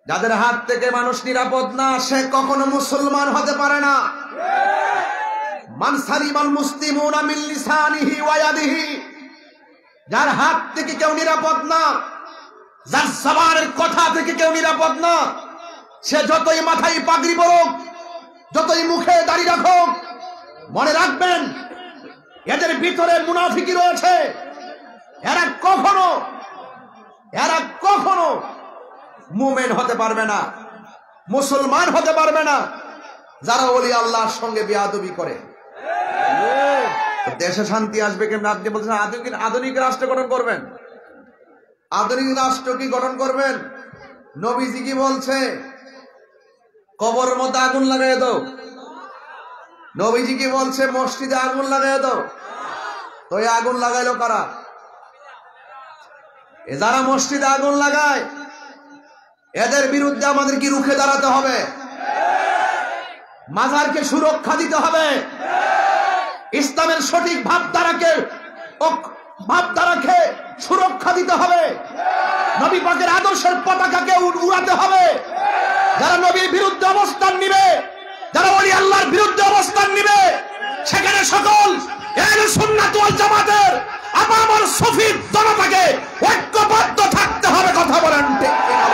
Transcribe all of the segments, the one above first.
যাদের হাত থেকে মানুষ নিরাপদ না, সে কখনো মুসলমান হতে পারে না। মান সালিমাল মুসলিমুনা মিন লিসানিহি ওয়া ইয়াদিহি, যার হাত থেকে কেউ নিরাপদ না, যার জবানের কথা থেকে কেউ নিরাপদ না, সে যতই মাথায় পাগড়ি পরুক, যতই মুখে দাড়ি রাখুক, মনে রাখবেন এদের ভিতরে মুনাফিকি রয়েছে। এরা কখনো মুমিন হতে পারবে না, মুসলমান হতে পারবে না, যারা ওলি আল্লাহর সঙ্গে বেয়াদবি করে। দেশে শান্তি আসবে কেমন? আপনি বলছেন আধুনিক রাষ্ট্র গঠন করবেন। আধুনিক রাষ্ট্র কি গঠন করবেন? নবীজি কি বলছে? কবর মধ্যে আগুন লাগাই দাও। নবীজি কি বলছে? মসজিদে আগুন লাগাই দাও। তো এই আগুন লাগাইলো কারা? যারা মসজিদে আগুন লাগায়, এদের বিরুদ্ধে আমাদের কি রুখে দাঁড়াতে হবে? মাজারকে সুরক্ষা দিতে হবে। ইসলামের সঠিক ভাবধারাকে সুরক্ষা দিতে হবে। নবী পাকের আদর্শের পতাকাকে উড়াতে হবে। যারা নবীর বিরুদ্ধে অবস্থান নিবে, যারা ওলি আল্লাহর বিরুদ্ধে অবস্থান নিবে, সেখানে সকল আহলে সুন্নাত ওয়াল জামাতের আপামর সুফি জনতাকে ঐক্যবদ্ধ থাকতে হবে। কথা বলেন ঠিক কিনা?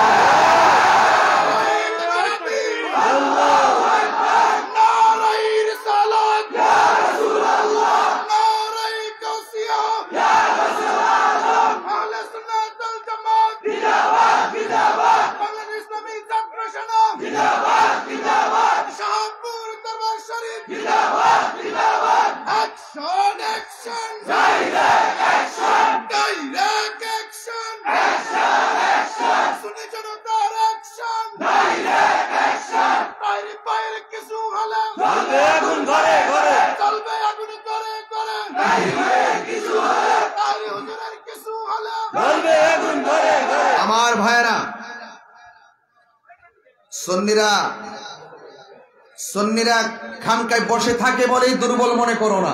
আমার ভাইরা, সুন্নিরা খানকায় বসে থাকে বলেই দুর্বল মনে করো না।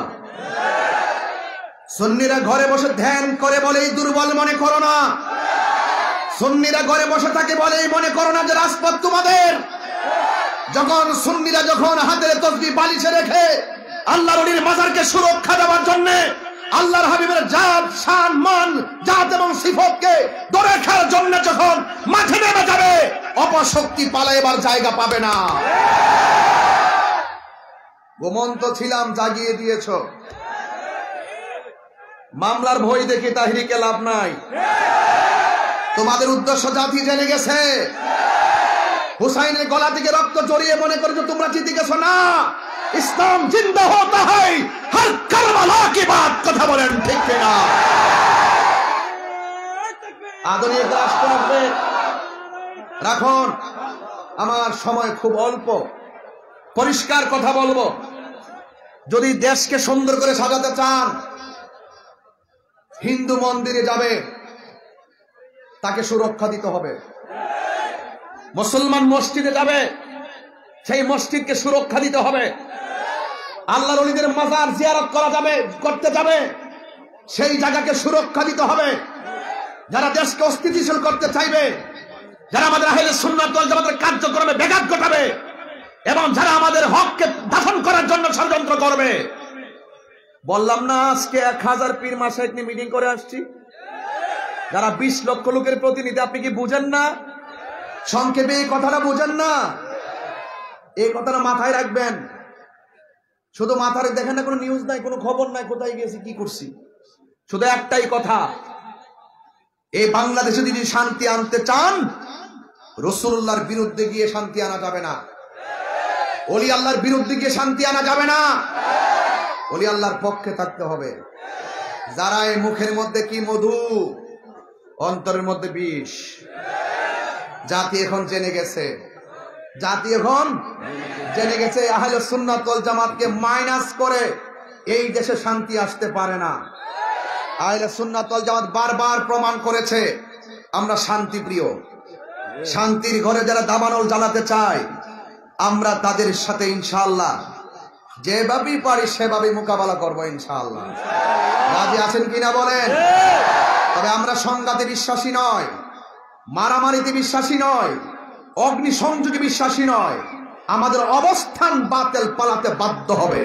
সুন্নিরা ঘরে বসে ধ্যান করে বলেই দুর্বল মনে করো না। সুন্নিরা ঘরে বসে থাকে বলেই মনে করো না যে রাজপথ তোমাদের। সুন্নিরা যখন হাতের তসবিহ বালিশে রেখে আল্লাহর ওলির মাজারকে সুরক্ষা দেওয়ার জন্য, আল্লাহর হাবিবের জাত, শান, মান, জাত এবং সিফতকে ধরে রাখার জন্য যখন মাঠে নেমে যাবে, অপশক্তি পালাইবার জায়গা পাবে না। ঘুমন্ত ছিলাম, জাগিয়ে দিয়েছ। মামলার ভয় দেখে তাহরিকে লাভ নাই। তোমাদের উদ্দেশ্য জাতি জেনে গেছে। হুসাইনের গলা থেকে রক্ত জড়িয়ে মনে করেছো তোমরা জিতে গেছো। না, ইসলাম জিন্দা হতা হয় হর কারবালা কি বাত। কথা বলেন ঠিক কিনা? আধুনিক রাষ্ট্র আসবে। রাখুন, আমার সময় খুব অল্প, পরিষ্কার কথা বলবো। যদি দেশকে সুন্দর করে সাজাতে চান, হিন্দু মন্দিরে যাবে, তাকে সুরক্ষা দিতে হবে। মুসলমান মসজিদে যাবে, সেই মসজিদকে সুরক্ষা দিতে হবে। আল্লাহর ওলিদের মাজার জিয়ারত করতে যাবে, সেই জায়গাকে সুরক্ষা দিতে হবে। যারা দেশকে অস্থিতিশীল করতে চাইবে, যারা আমাদের আহলে সুন্নাত ওয়াল জামাতের কার্যক্রমে ব্যাঘাত ঘটাবে, এবং যারা আমাদের হককে দাফন করার জন্য ষড়যন্ত্র করবে, বললাম না আজকে 1000 পীর মাশায়েখ নিয়ে মিটিং করে আসছি। যারা 20 লক্ষ লোকের প্রতিনিধি, আপনি কি বুঝেন না? সংক্ষেপে এই কথাটা বুঝেন না? এই কথাটা মাথায় রাখবেন। শুধু মাথায় দেখেন না, কোনো নিউজ নাই, কোনো খবর নাই, কোথায় গেছি, কি করছি। শুধু একটাই কথা, এই বাংলাদেশে যদি শান্তি আনতে চান, রাসূলুল্লাহর বিরুদ্ধে গিয়ে শান্তি আনা যাবে না। ওলি আল্লাহর বিরুদ্ধে গিয়ে শান্তি আনা যাবে না। ওলি আল্লাহর পক্ষে থাকতে হবে। যারা এই মুখের মধ্যে কি মধু, অন্তরের মধ্যে বিষ। জাতি এখন জেনে গেছে। আহলে সুন্নাত ওয়াল জামাতকে মাইনাস করে এই দেশে শান্তি আসতে পারে না। আহলে সুন্নাত ওয়াল জামাত বারবার প্রমাণ করেছে আমরা শান্তি প্রিয়। শান্তির ঘরে যারা দাবানল জ্বালাতে চায়, আমরা তাদের সাথে ইনশাআল্লাহ যেভাবেই পারি সেভাবেই মোকাবেলা করবো ইনশাআল্লাহ। রাজি আছেন কিনা বলেন? তবে আমরা সংঘাতে বিশ্বাসী নয়, মারামারিতে বিশ্বাসী নয়, অগ্নি সংযোগে বিশ্বাসী নয়, আমাদের অবস্থান বাতিল, পালাতে বাধ্য হবে।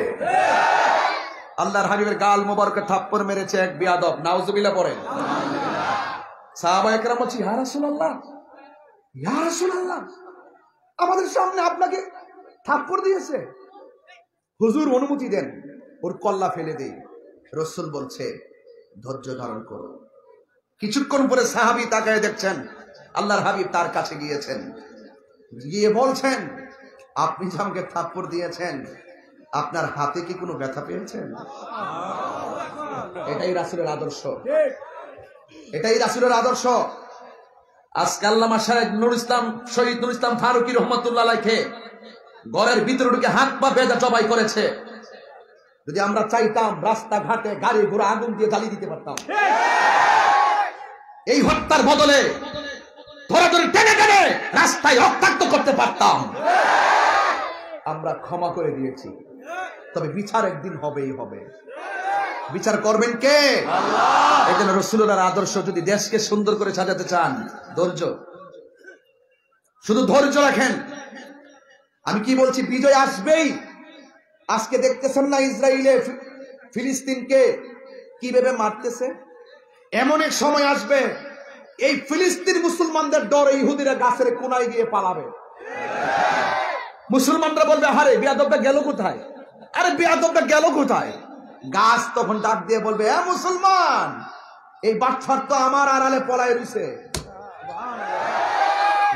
আল্লাহর হাবিবের গাল মোবারকে থাপ্পড় মেরেছে এক বেয়াদব, নাউজুবিল্লাহ পড়েন। সাহাবায়ে কেরাম বলছে, ইয়া রাসূলুল্লাহ, ইয়া রাসূলুল্লাহ, আমাদের সামনে আপনাকে থাপ্পড় দিয়েছে, হুজুর অনুমতি দেন, ওর কল্লা ফেলে দেই। রাসূল বলছে, ধৈর্য ধারণ করো। কিছুক্ষণ পরে সাহাবী তাকায় দেখছেন আল্লাহর হাবিব তার কাছে গিয়েছেন, গিয়ে বলছেন, আপনি যে আমাকে থাপ্পড় দিয়েছেন, আপনার হাতে কি কোনো ব্যথা পেয়েছেন? এটাই রাসূলের আদর্শ, এটাই রাসূলের আদর্শ। আজকে আল্লামা শাহেদ নূর ইসলাম, শহীদ নূর ইসলাম ফারুকী রহমাতুল্লাহ আলাইহি ঘরের ভিতরে ঢুকে হাত পা বেঁধে জবাই করেছে। যদি আমরা চাইতাম রাস্তাঘাটে গাড়ি ঘোড়া আগুন দিয়ে জ্বালিয়ে দিতে পারতাম। এই হত্যার বদলে ধরাধরি টেনে টেনে রাস্তায় রক্তাক্ত করতে পারতাম। আমরা ক্ষমা করে দিয়েছি, তবে বিচার একদিন হবেই হবে। বিচার করবেন কে? আল্লাহ। এই জন্য রাসূলুল্লাহর আদর্শ যদি দেশকে সুন্দর করে সাজাতে চান, ধৈর্য, শুধু ধৈর্য রাখেন। আমি কি বলছি, বিজয় আসবেই। আজকে দেখতেছেন না ইসরায়েলে ফিলিস্তিনকে কিভাবে মারতেছে। এমন এক সময় আসবে, এই ফিলিস্তিন মুসলমানদের ডরে ইহুদিরা গাছের কোনায় গিয়ে পালাবে। মুসলমানরা বলবে, আরে বেয়াদবটা গেল কোথায়, আরে বেয়াদবটা গেল কোথায়। গাছ তখন ডাক দিয়ে বলবে, এ মুসলমান, এই বাচ্চার তো আমার আড়ালে পলাই রইছে।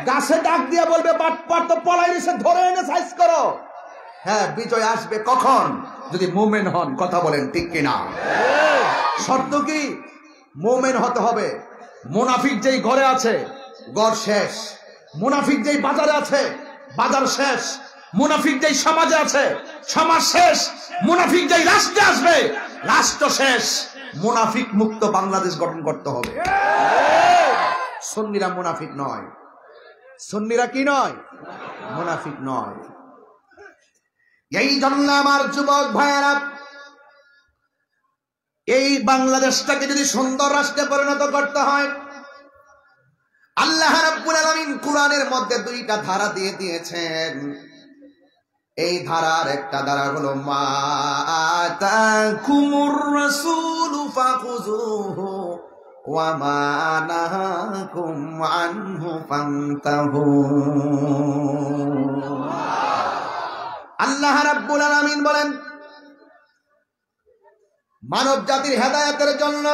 গাছে ডাক দিয়ে বলবে, বাটপার তো পলাই রইছে, ধরে এনে সাইজ করো। হ্যাঁ, বিজয় আসবে কখন? যদি মুমিন হন। কথা বলেন ঠিক কিনা? শর্ত কি? মুমিন হতে হবে। মুনাফিক যেই ঘরে আছে, ঘর শেষ। মুনাফিক যেই বাজারে আছে, বাজার শেষ। মুনাফিক যেই সমাজে আছে, সমাজ শেষ। মুনাফিক যেই রাষ্ট্রে আসবে, রাষ্ট্র শেষ। মুনাফিক মুক্ত বাংলাদেশ গঠন করতে হবে। সুন্নিরা মুনাফিক নয়। সুন্নিরা কি নয়? মুনাফিক নয়। এই জন্য আমার যুবক ভাইয়েরা, এই বাংলাদেশটাকে যদি সুন্দর রাষ্ট্রে পরিণত করতে হয়, আল্লাহ রাব্বুল আলামিন কোরআনের মধ্যে দুইটা ধারা দিয়ে দিয়েছেন। এই ধারার একটা ধারা হলো, মা আতাকুমুর রাসূলু ফাখুযুহু ওয়া মা নাহাকুম আনহু ফান্তাহু। আল্লাহ রাব্বুল আলামিন বলেন, মানব জাতির হেদায়েতের জন্য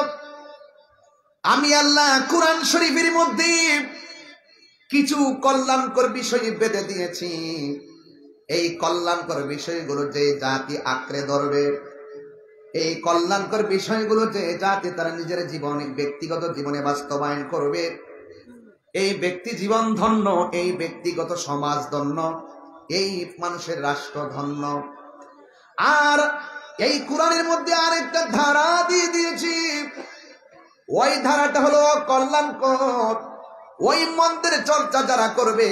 আমি আল্লাহ কোরআন শরীফের মধ্যে কিছু কল্যাণকর বিষয় বেঁধে দিয়েছি। এই কল্যাণকর বিষয়গুলো যে জাতি আঁকড়ে ধরবে, এই কল্যাণকর বিষয়গুলো যে জাতি তারা নিজের জীবনে, ব্যক্তিগত জীবনে বাস্তবায়ন করবে, এই ব্যক্তি জীবন ধন্য, এই ব্যক্তিগত সমাজ ধন্য, এই মানুষের রাষ্ট্র ধন্য। আর এই কোরআনের মধ্যে আরেকটা ধারা দিয়ে দিয়েছি। ওই ধারাটা হলো কল্যাণকর। ওই মন্দের চর্চা যারা করবে,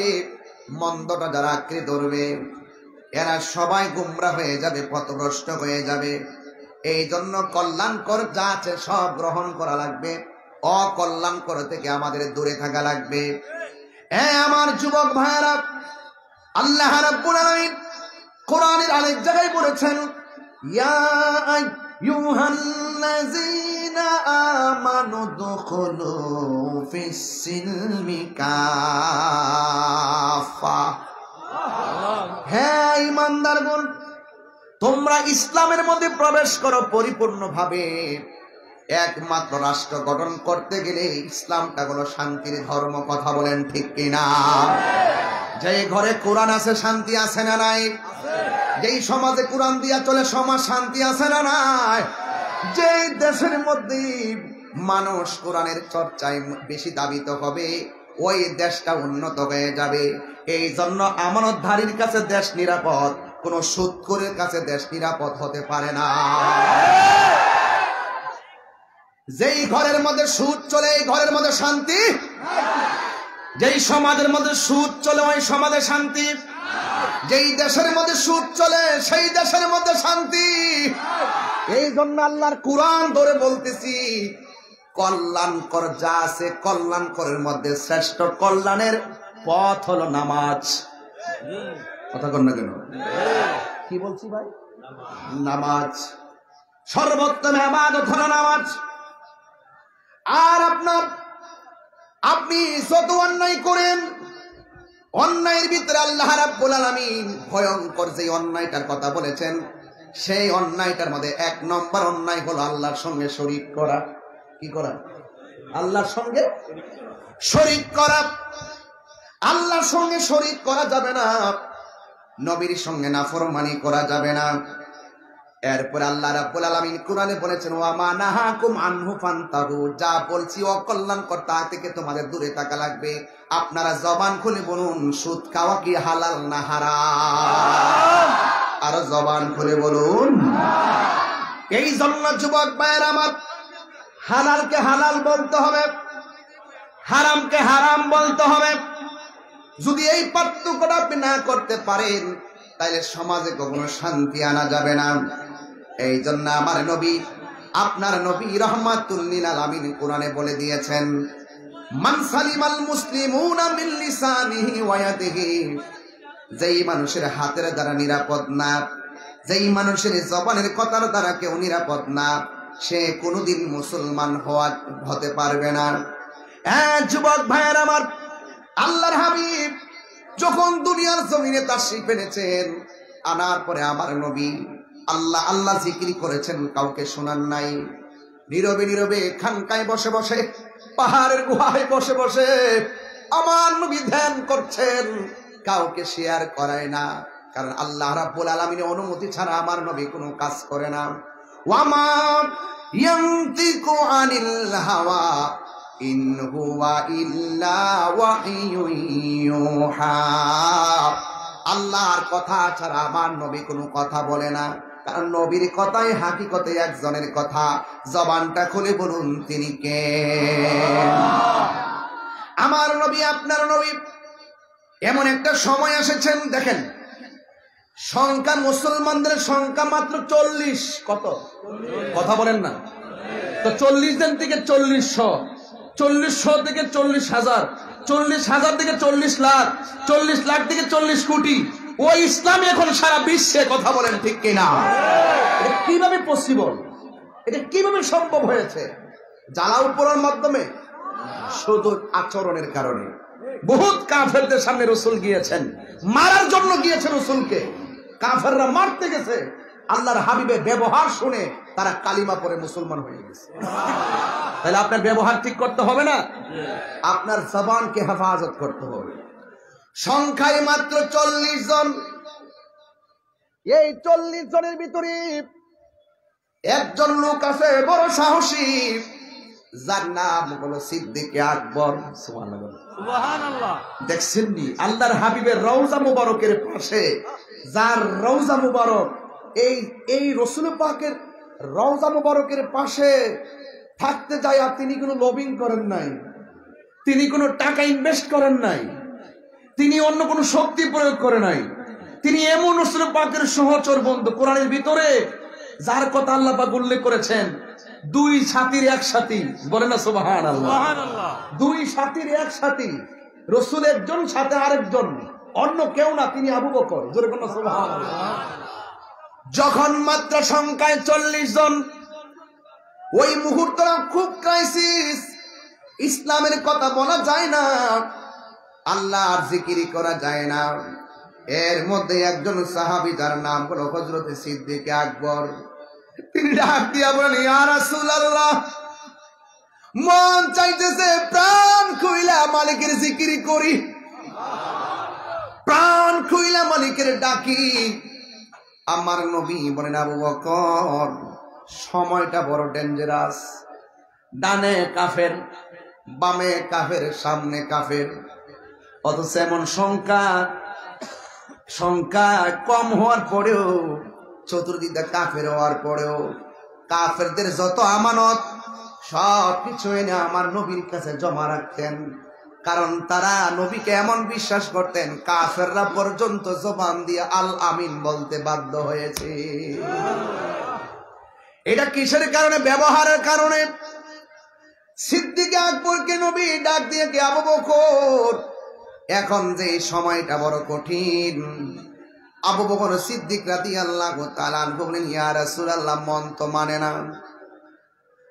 মন্দটা যারা আঁকড়ে ধরবে, এরা সবাই গুমরাহ হয়ে যাবে, পথভ্রষ্ট হয়ে যাবে। এই জন্য কল্যাণকর যা আছে সব গ্রহণ করা লাগবে, অকল্যাণকর থেকে আমাদের দূরে থাকা লাগবে। আমার যুবক ভাইয়েরা, আল্লাহ রাব্বুল আলামিন কোরআনের আরেক জায়গায় বলেছেন, ইয়া আইয়ুহাল্লাযীনা আমানু দুখুলু ফিস-সিলমি কাফা। হ্যাঁ ঈমানদারগণ, তোমরা ইসলামের মধ্যে প্রবেশ করো পরিপূর্ণভাবে। একমাত্র রাষ্ট্র গঠন করতে গেলে ইসলামটা হলো শান্তির ধর্ম। কথা বলেন ঠিক কিনা? যে ঘরে কোরআন আছে শান্তি আছে না নাই? যেই সমাজে কোরআন দিয়া চলে সমাজ শান্তি আছে না নাই? যেই দেশের মধ্যে মানুষ কোরআনের চর্চায় বেশি দাবিত হবে, ওই দেশটা উন্নত হয়ে যাবে। এই জন্য আমানতধারীর কাছে দেশ নিরাপদ, কোন সুদখোরের কাছে দেশ নিরাপদ হতে পারে না। যেই ঘরের মধ্যে সুদ চলে, এই ঘরের মধ্যে শান্তি। যেই সমাজের মধ্যে সুদ চলে, ওই সমাজে শান্তি। যেই দেশের মধ্যে সুদ চলে, সেই দেশের মধ্যে শান্তি। এই জন্য আল্লাহর কোরআন ধরে বলতেছি, কল্যাণকর যা আছে, কল্যাণকরের মধ্যে শ্রেষ্ঠ কল্যাণের পথ হলো নামাজ। কথা কন না কেন? কি বলছি ভাই? নামাজ সর্বোত্তম ইবাদত হলো নামাজ। আর আপনি যত অন্যায় করেন, অন্যায়ের ভিতরে আল্লাহ রাব্বুল আলামিন ভয়ঙ্কর যে অন্যায়টার কথা বলেছেন, সেই অন্যায়টার মধ্যে 1 নম্বর অন্যায় হলো আল্লাহর সঙ্গে শরীক করা। কি করা? আল্লাহর সঙ্গে শরীক করা। আল্লাহর সঙ্গে শরীক করা যাবে না, নবীর সঙ্গে নাফরমানি করা যাবে না। এরপর আল্লাহ রাব্বুল আলামিন কোরআনে বলেছেন, ওয়া মা নাহাকুম আনহু ফান্তাহু, যা বলছি অকল্যাণকর তা থেকে তোমাদের দূরে থাকা লাগবে। আপনারা জবান খুলে বলুন, সুদ খাওয়া কি হালাল না হারাম? আর জবান খুলে বলুন। এই জন্য যুবক ভাইয়েরা আমার, হালালকে হালাল বলতে হবে, হারামকে হারাম বলতে হবে। যদি এই পার্থক্যটা আপনি না করতে পারেন, তাহলে সমাজে কখনো শান্তি আনা যাবে না। এই জন্য আমার নবী, আপনার নবী রাহমাতুল লিল আলামিন কোরআনে বলে দিয়েছেন, মান সালিমাল মুসলিমুনা মিন লিসানিহি ওয়া ইয়াদিহি, যেই মানুষের হাতের দ্বারা নিরাপদ না, যেই মানুষের জবানের কথার দ্বারা কেউ নিরাপদ না, সে কোনোদিন মুসলমান হতে পারবে না। যুবক ভাইয়ের আমার, আল্লাহর হাবিব যখন দুনিয়ার জমিনে তাশরীফ এনেছেন, আনার পরে আমার নবী আল্লাহ আল্লাহ জিকির করেছেন, কাউকে শোনান নাই। নীরবে নীরবে খানকায় বসে বসে, পাহাড়ের গুহায় বসে বসে আমার নবী ধ্যান করছেন, কাউকে শেয়ার করায় না। কারণ আল্লাহ রাব্বুল আলামিনের অনুমতি ছাড়া আমার নবী কোনো কাজ করে না। ওয়ামা ইয়ানতিকু আনিল হাওয়া ইন হুয়া ইল্লা ওয়াহয়ুন ইউহা। আল্লাহর কথা ছাড়া আমার নবী কোনো কথা বলে না, কারণ নবীর কথাই হাকিকতে একজনের কথা। জবানটা খুলে বলুন, তিনি কে? আমার নবী, আপনার নবী। এমন একটা সময় এসেছেন, দেখেন সংখ্যা, মুসলমানদের সংখ্যা মাত্র 40। কত? কথা বলেন না তো। 40 জন থেকে 4000, 4000 থেকে 40,000, 40,000 থেকে 40 লাখ, 40 লাখ থেকে 40 কোটি। ওই ইসলাম এখন সারা বিশ্বে। কথা বলেন ঠিক কিনা? এটা কিভাবে পসিবল? এটা কিভাবে সম্ভব হয়েছে? জ্বালাও পোড়ার মাধ্যমে? শুধু আচরণের কারণে। বহুত কাফেরদের সামনে রাসূল গিয়েছেন, মারার জন্য গিয়েছে রাসূলকে। কাফেররা মারতে গেছে, আল্লাহর হাবিবের ব্যবহার শুনে তারা কালিমা পড়ে মুসলমান হয়ে গেছে। তাহলে আপনার ব্যবহার ঠিক করতে হবে না, আপনার জবানকে হেফাজত করতে হবে। সংখ্যায় মাত্র 40 জন। এই 40 জনের ভিতরে একজন লোক আছে বড় সাহসী, যার নাম হলো সিদ্দিক আকবর। সুবহানাল্লাহ। দেখছেন নি আল্লাহর হাবিবের রওজা মুবারকের পাশে, যার রওজা মুবারক, এই রাসূল পাকের রওজা মুবারকের পাশে থাকতে যায়, আর তিনি কোনো লবিং করেন নাই, তিনি কোনো টাকা ইনভেস্ট করেন নাই, তিনি অন্য কোনো শক্তি প্রয়োগ করে নাই। তিনি এমন রাসূল পাকের সহচর বন্ধু, কোরআনের ভিতরে যার কথা আল্লাহ পাক উল্লেখ করেছেন, 2 সাথীর এক সাথী। বলে না সুবহানাল্লাহ। 2 সাথীর এক সাথী, রাসূল একজন, সাথে আরেকজন, অন্য কেউ না, তিনি আবু বকর। জোরে বলুন সুবহানাল্লাহ। যখন মাত্র সংখ্যায় 40 জন, ওই মুহূর্তটা খুব ক্রাইসিস। ইসলামের কথা বলা যায় না, আল্লাহর জিকির করা যায় না। এর মধ্যে একজন সাহাবী, যার নাম হলো হযরত সিদ্দিক আকবর, তিনি ডাক দিয়া বলেন, ইয়া রাসূলুল্লাহ, মন চাইতেছে প্রাণ খুইলা মালিকের জিকির করি, প্রাণ খুইলা মালিকের ডাকি। আমার নবী বলেন, আবু বকর, সময়টা বড় ডেঞ্জারাস। ডানে কাফের, বামে কাফের, সামনে কাফের। অথচ এমন সংখ্যা কম হওয়ার পরেও, চতুর্দিকে কাফের হওয়ার পরেও, কাফেরদের যত আমানত সবকিছু এনে আমার নবীর কাছে জমা রাখতেন। কারণ তারা নবীকে এমন বিশ্বাস করতেন, কাফেররা পর্যন্ত জবান দিয়ে আল আমিন বলতে বাধ্য হয়েছে। এটা কিসের কারণে? ব্যবহারের কারণে। সিদ্দিক আকবরকে নবী ডাক দিয়ে, কে আবু বকর, এখন যে সময়টা বড় কঠিন, আবু বকর সিদ্দিক রাদিয়াল্লাহু তাআলা আনহু বলেন, ইয়া রাসূলুল্লাহ, মন তো মানে না।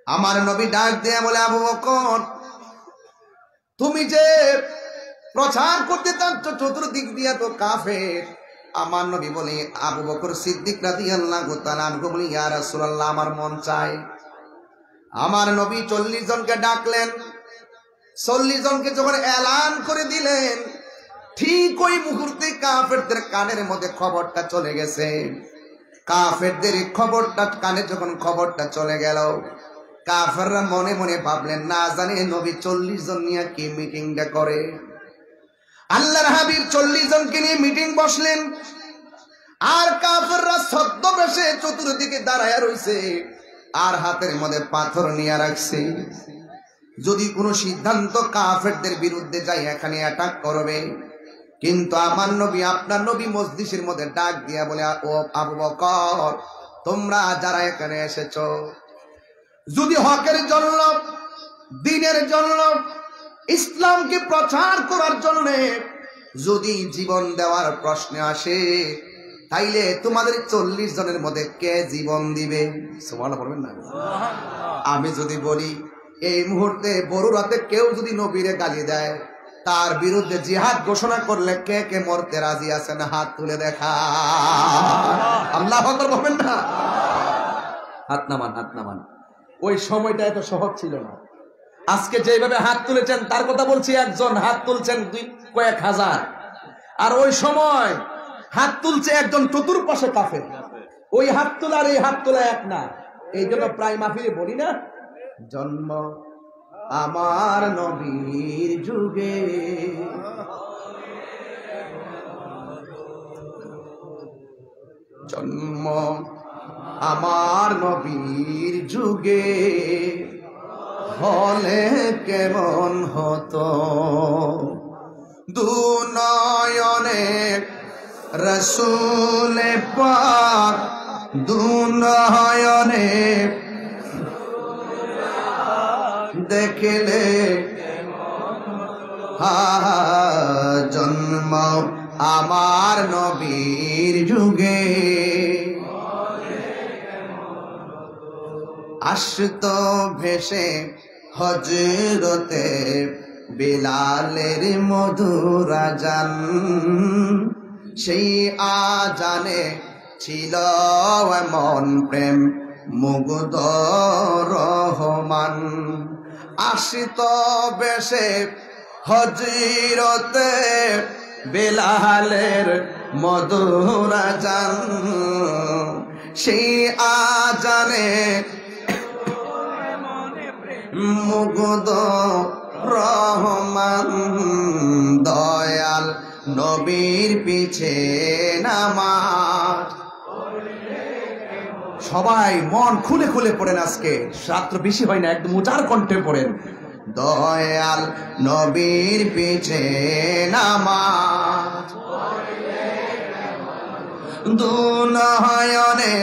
আমার নবী ডাক দিয়ে বলে, আবু বকর, তুমি যে প্রচার করতে চাচ্ছ চতুর্দিক দিয়া তো কাফের। আমার নবী বলে, আবু বকর সিদ্দিক রাদিয়াল্লাহু তাআলা আনহু বলে, ইয়া রাসূলুল্লাহ, আমার মন চায়। আমার নবী 40 জনকে ডাকলেন। 40 জনকে যখন এলান করে দিলেন, ঠিক ওই মুহূর্তে কাফেরদের কানের মধ্যে খবরটা চলে গেছে। কাফেরদের খবরটা কানে যখন খবরটা চলে গেল, কাফেররা মনে মনে ভাবলেন, না জানে নবী 40 জন নিয়ে কি মিটিংটা করে। আল্লাহর হাবিব 40 জনকে নিয়ে মিটিং বসলেন, আর কাফেররা ছদ্মবেশে চতুর্দিকে দাঁড়ায় রইছে, আর হাতের মধ্যে পাথর নিয়ে রাখছে। যদি কোনো সিদ্ধান্ত কাফেরদের বিরুদ্ধে যায়, এখানে অ্যাটাক করবে। কিন্তু আমার নবী, আপনার নবী মজলিসের মধ্যে ডাক দিয়া বলে, ও আবু বকর, তোমরা যারা এখানে এসেছো, যদি হকের জন্য, দ্বীনের জন্য, ইসলামকে প্রচার করার জন্য যদি জীবন দেওয়ার প্রশ্ন আসে, তাইলে তোমাদের 40 জনের মধ্যে কে জীবন দিবে? সুবহানাল্লাহ বলবেন না? আমি যদি বলি, এই মুহূর্তে বড়রাতে কেউ যদি নবীরে গালি দেয়, তার বিরুদ্ধে জিহাদ ঘোষণা করলে কে কে মরতে রাজি আছেন? হাত তুলে দেখা। আল্লাহু আকবার বলবেন না? হাত নামান, হাত নামান। ওই সময়টা এত সহজ ছিল না। আজকে যেভাবে হাত তুলেছেন তার কথা বলছি, একজন হাত তুলছেন কয়েক হাজার, আর ওই সময় হাত তুলছে একজন চতুর্পাশে কাফের। ওই হাত তোলা আর এই হাত তোলা এক না। এই জন্য প্রায় মাহফিলে বলি না, জন্ম আমার নবীর যুগে, জন্ম আমার নবীর যুগে, হলে কেমন হতো, দুনয়নে রাসূল পাক, দুনয়নে দেখলে, জন্ম আমার নবীর যুগে, আসত ভেসে হযরতে বিলালের মধুর আযান, সেই আযানে ছিল এমন প্রেম মুগ্ধ রহমান। আসিত বেশে হযরতে বিলালের মধুর আযান, সেই আযানে মুগ্ধ রহমান। দয়াল নবীর পিছে নামাজ। সবাই মন খুলে খুলে পড়েন, আজকে রাত্র বেশি হয় না, একদম উজাড় কণ্ঠে পড়েন। দয়াল নবীর পিছে নামাজ, দুনয়নে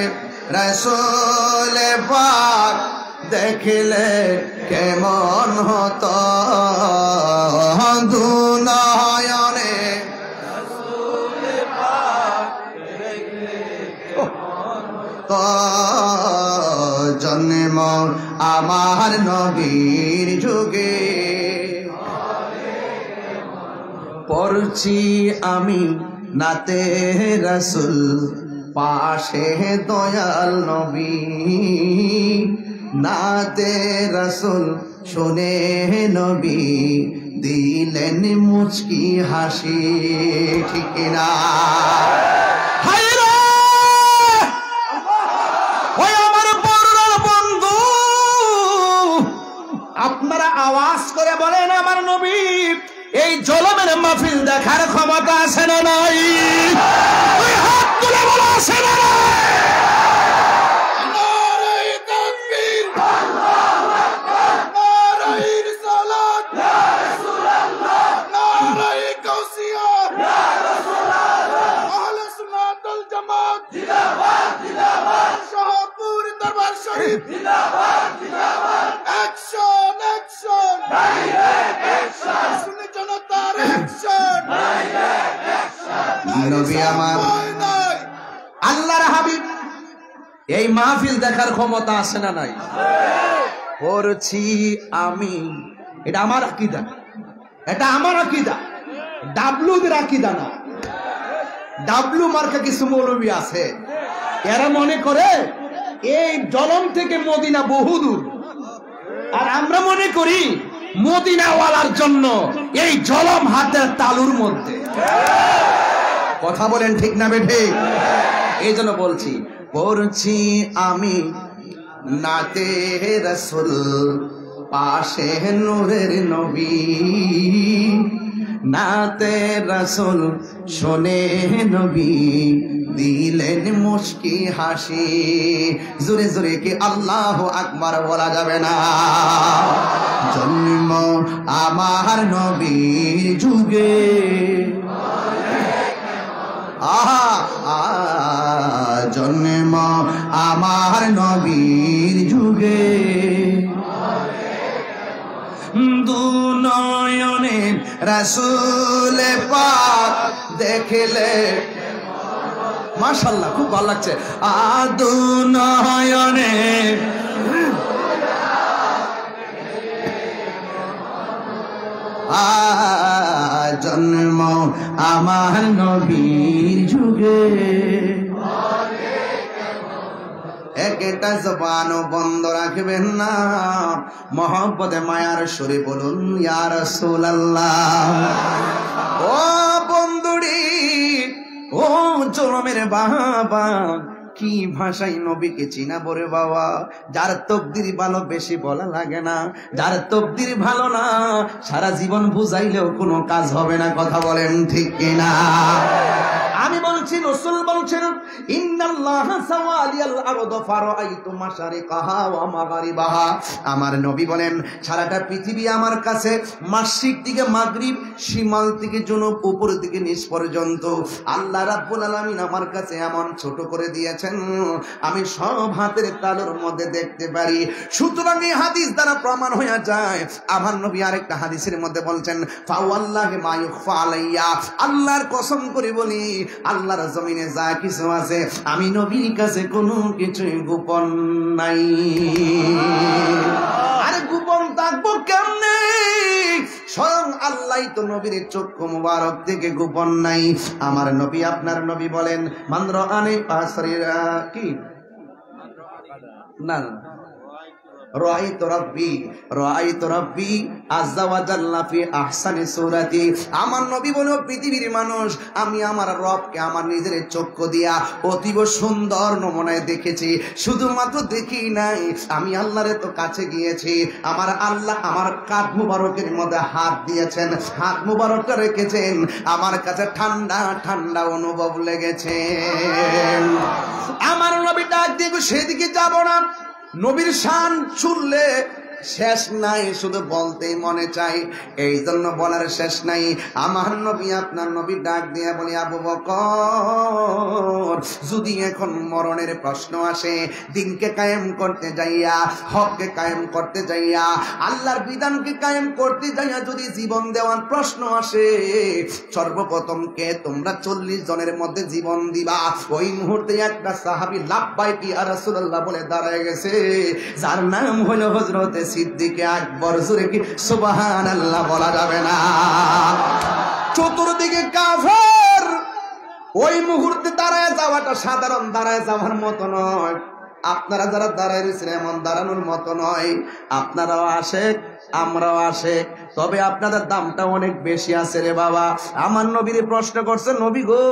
রাসূল পাক দেখলে কেমন হতো, দুনয়নে রাসূল পাক দেখলে জন্ম আমার নবীর যুগে, পড়ছি আমি নাতে রাসূল, পাশে দয়াল নবী, নাতে রাসূল শুনে নবী দিলেন মুচকি হাসি। ঠিক না? আপনারা আওয়াজ করে বলেন, আমার নবী এই জলমের মাহফিল দেখার ক্ষমতা আছে না নাই? হাত তুলে বলা আছে না নাই? Action! Direct action! Sunni Janatar action! নবী আমার আল্লাহর হাবিব এই মাহফিল দেখার ক্ষমতা আছে না নাই? করছি আমি, এটা আমার আকীদা, এটা আমার আকীদা, ডাবলুদের আকীদা না। ডাবলু মার্কা কিছু মৌলবী আছে, এরা মনে করে এই জলম থেকে মদিনা বহুদূর, আর আমরা মনে করি মদিনাওয়ালার জন্য এই জলম হাতের তালুর মধ্যে। কথা বলেন ঠিক না বেঠে? এই জন্য বলছি, করছি আমি নাতে রাসূল পাশে নূরের নবী, নাতে রাসূল শোনে নবী দিলেন মুস্কি হাসি। জোরে জোরে কি আল্লাহু আকবার বলা যাবে না? জন্ম আমার নবীর যুগে, জন্ম আমার নবীর যুগে, দু নয়নে রাসূল পাক দেখলে, মাশাআল্লাহ খুব ভালো লাগছে। দু নয়নে জন্ম আমার নবীর যুগে। একটা জবানও বন্ধ রাখবেন না, মহব্বতে মায়ার সুরে বলুন ইয়া রাসূলুল্লাহ। ও বন্ধুরি, ও জনমের বাবা, কি ভাষায় নবীকে চিনা বরে বাবা। যার তকদির ভালো বেশি বলা লাগে না, যার তকদির ভালো না সারা জীবন বুঝাইলেও কোনো কাজ হবে না। কথা বলেন ঠিক কিনা? আমি বলছি, রাসূল বলছেন ইন্নাল্লাহা সাওয়ালিয়াল আরদ ফারাআইতু মাশারিকাহা ওয়া মাগরিবাহা। আমার নবী বলেন সারাটা পৃথিবী আমার কাছে মাশরিক দিকে মাগরিব, শিমাল থেকে জনুব, উপর দিকে নিচ পর্যন্ত আল্লাহ রাব্বুল আলামিন আমার কাছে এমন ছোট করে দিয়েছেন, আমি সব হাতের তালুর মধ্যে দেখতে পারি। সুতরাং এই হাদিস দ্বারা প্রমাণ হয়ে যায়। আমার নবী আরেকটা হাদিসের মধ্যে বলছেন ফাওয়াল্লাহি মা ইউখফা আলাইয়া, আল্লাহর কসম করে বলি আল্লাহর জমিনে যা কিছু আছে আমি নবীর কাছে কোনো কিছুই গোপন নাই। আরে গোপন থাকবো কেমনে? স্বয়ং আল্লাহ তো নবীর চক্ষু মুবারক থেকে গোপন নাই। আমার নবী আপনার নবী বলেন মান রাআনি ফাসরিরা কি না রাআইতু রাব্বি আযজা ওয়া জাল্লা ফি আহসানি সূরাতি। আমার নবী বলে পৃথিবীর মানুষ, আমি আমার রবকে আমার নিজের চক্ষু দিয়া অতীব সুন্দর নমুনায় দেখেছি। শুধুমাত্র দেখি নাই, আমি আল্লাহরে তো কাছে গিয়েছি। আমার আল্লাহ আমার কাঁধ মুবারকের মধ্যে হাত দিয়েছেন, হাত মুবারকটা রেখেছেন, আমার কাছে ঠান্ডা ঠান্ডা অনুভব লেগেছে। আমার নবী ডাক দিয়ে সেদিকে যাব না, নবীর শান শুনলে শেষ নাই, শুধু বলতেই মনে চাই, এই জন্য বলার শেষ নাই। আমার নবী আপনার নবী ডাক দিয়ে বলি আবু বকর, যদি এখন মরণের প্রশ্ন আসে, দিনকে কায়েম করতে যাইয়া, হককে কায়েম করতে যাইয়া, আল্লাহর বিধানকে কায়েম করতে যাইয়া যদি জীবন দেওয়ার প্রশ্ন আসে, সর্বপ্রথম কে তোমরা 40 জনের মধ্যে জীবন দিবা? ওই মুহূর্তে একটা সাহাবী লাব্বাইক ইয়া রাসূলুল্লাহ বলে দাঁড়ায় গেছে, যার নাম হলো হযরত সিদ্দিক আকবর। জোরে কি সুবহানাল্লাহ বলা যাবে না? চতুর্দিকে কাফের। ওই মুহূর্তে দাঁড়ায় যাওয়াটা সাধারণ দাঁড়ায় যাওয়ার মতো নয়। আপনারা যারা দাঁড়ায় রয়েছেন এমন দাঁড়ানোর মতো নয়। আপনারাও আশেক, আমরাও আশেক, তবে আপনাদের দামটা অনেক বেশি আছে রে বাবা। আমার নবীর প্রশ্ন করছে, নবী গো,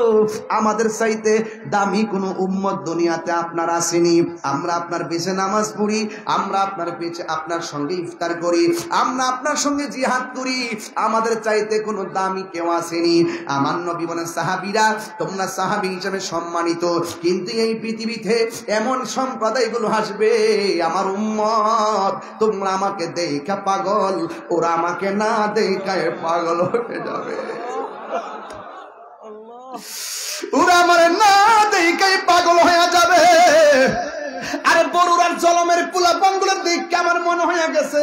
আমাদের চাইতে দামি কোনো উম্মত দুনিয়াতে আপনার আসেনি। আমরা আপনার পিছে নামাজ পড়ি, আমরা আপনার পিছে আপনার সঙ্গে ইফতার করি, আমরা আপনার সঙ্গে জিহাদ করি, আমাদের চাইতে কোনো দামি কেউ আসেনি। আমার নবী বলেন, সাহাবীরা তোমরা সাহাবী হিসেবে সম্মানিত, কিন্তু এই পৃথিবীতে এমন সম্প্রদায়গুলো আসবে, আমার উম্মত, তোমরা আমাকে দেখা পাগল, ওরা আমাকে না দেখায় পাগল হয়ে যাবে। ওরা আমার না দেখায় পাগল হয়ে যাবে। আরে বরুরার জলমের পোলাপানগুলো দেখে আমার মনে হয়ে গেছে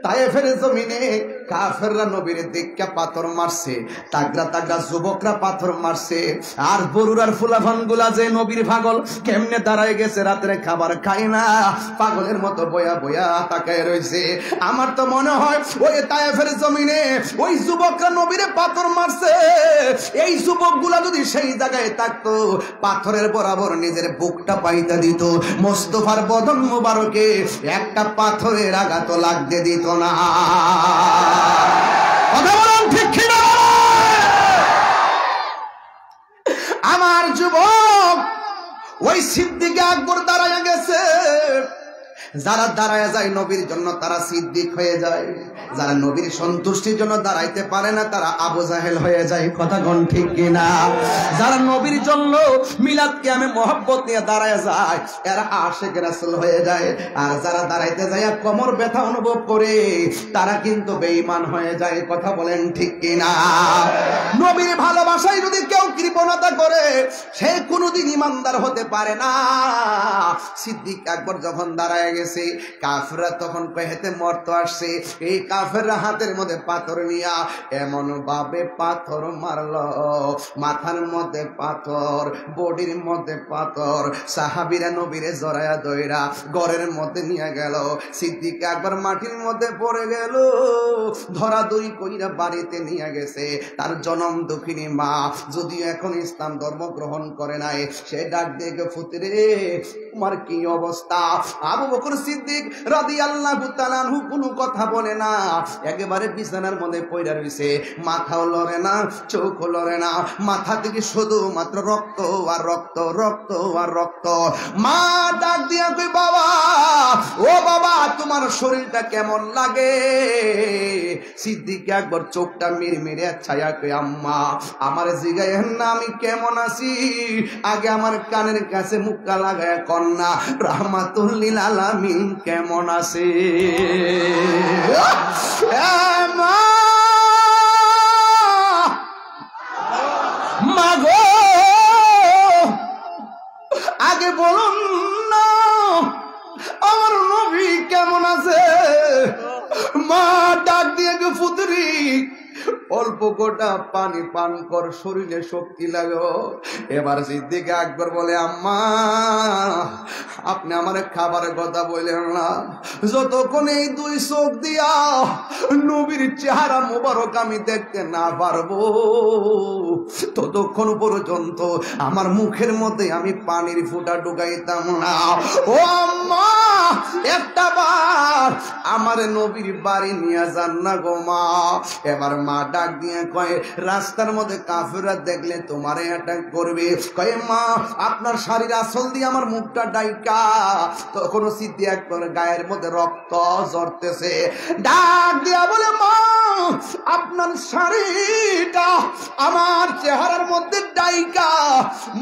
তায়েফের জমিনে কাফেররা নবীর দিককে পাথর মারছে, তাগড়া তাগড়া যুবকরা পাথর মারছে, আর বরুরার ফুলাফান গুলা যে নবীর পাগল কেমনে দাঁড়ায় গেছে, রাত্রে খাবার খায় না, পাগলের মতো বয়া বয়া তাকায় রয়েছে। আমার তো মনে হয় ওই তায়েফের জমিনে ওই যুবকরা নবীরে পাথর মারছে, এই যুবকগুলা যদি সেই জায়গায় থাকতো, পাথরের বরাবর নিজের বুকটা পাইতে দিত, মোস্তফার বদন মোবারকে একটা পাথরের আঘাত লাগতে দিত না। কথা বলুন ঠিক কিনা? আমার যুবক ওই সিদ্দিক আকবর দাঁড়ায় গেছে। যারা দাঁড়ায় যায় নবীর জন্য তারা সিদ্দিক হয়ে যায়, যারা নবীর সন্তুষ্টির জন্য দাঁড়াইতে পারে না তারা আবু জাহেল হয়ে যায়। কথা কোন ঠিক কিনা? যারা নবীর জন্য মিলাদ কিয়ামে মহব্বত নিয়ে দাঁড়ায় যায় এরা আশিক রাসূল হয়ে যায়, আর যারা দাঁড়াইতে যায় কোমর ব্যথা অনুভব করে তারা কিন্তু বেঈমান হয়ে যায়। কথা বলেন ঠিক কিনা? নবীর ভালোবাসায় যদি কেউ কৃপণতা করে সে কোনোদিন ইমানদার হতে পারে না। সিদ্দিক আকবর যখন দাঁড়ায় গেছে, কাফেররা তখন পেহেতে মরত আসছে, এই কাফেররা হাতের মধ্যে পাথর নিয়া এমন ভাবে পাথর মারলো, মাথার মধ্যে পাথর, বডির মধ্যে পাথর, সাহাবীরা নবীরে জড়ায়া দইরা ঘরের মধ্যে নিয়ে গেল। সিদ্দিক আকবর মাটির মধ্যে পড়ে গেল, ধরাধরি কইরা বাড়িতে নিয়ে গেছে। তার জনম দুঃখিনী মা যদিও এখন ইসলাম ধর্ম গ্রহণ করে নাই, সে ডাক দিয়ে ফুতরে তোমার কি অবস্থা? আবু বকর সিদ্দিক রাদিয়াল্লাহু তাআলা আনহু কোনো কথা বলে না, একেবারে বিছানার মধ্যে পড়ে রইছে, মাথাও লড়ে না, চোখও লড়ে না, মাথা থেকে শুধুমাত্র রক্ত আর রক্ত, রক্ত আর রক্ত। মা ডাক দিয়া কই বাবা, ও বাবা তোমার শরীরটা কেমন লাগে? সিদ্দিক আকবর চোখটা মিরমিরে ছায়া কই আম্মা আমার জিগায়েন না আমি কেমন আছি, আগে আমার কানের কাছে মুক্কা লাগায় কন্যা রাহমাতুল লিল আলামিন কেমন আছে? মাগো আগে বলুন না আমার নবী কেমন আছে? মা ডাক দিয়ে গো পুত্রী অল্প গোটা পানি পান কর, শরীরে শক্তি লাগো। এবার সিদ্দিক আকবর বলে আম্মা আপনি আমার খাবারের কথা বললেন না, যতক্ষণ এই দুই চোখ দিয়া নবীর চেহারা মোবারক আমি দেখতে না পারবো ততক্ষণ পর্যন্ত আমার মুখের মধ্যে আমি পানির ফোঁটা ঢুকাইতাম না। ও আম্মা একটা বার আমার নবীর বাড়ি নিয়ে যান না গো মা। এবার মা ডাক দিয়ে কয় রাস্তার মধ্যে কাফেররা দেখলে তোমারে অ্যাটাক করবে, কয় মা আপনার শাড়ির আঁচল দিয়ে আমার মুখটা ডাইকা। তখন সিদ্দিক আকবর গায়ের মধ্যে রক্ত ঝরতেছে, ডাক দিয়া বলে মা আপনার শাড়িটা আমার চেহারার মধ্যে ডাইকা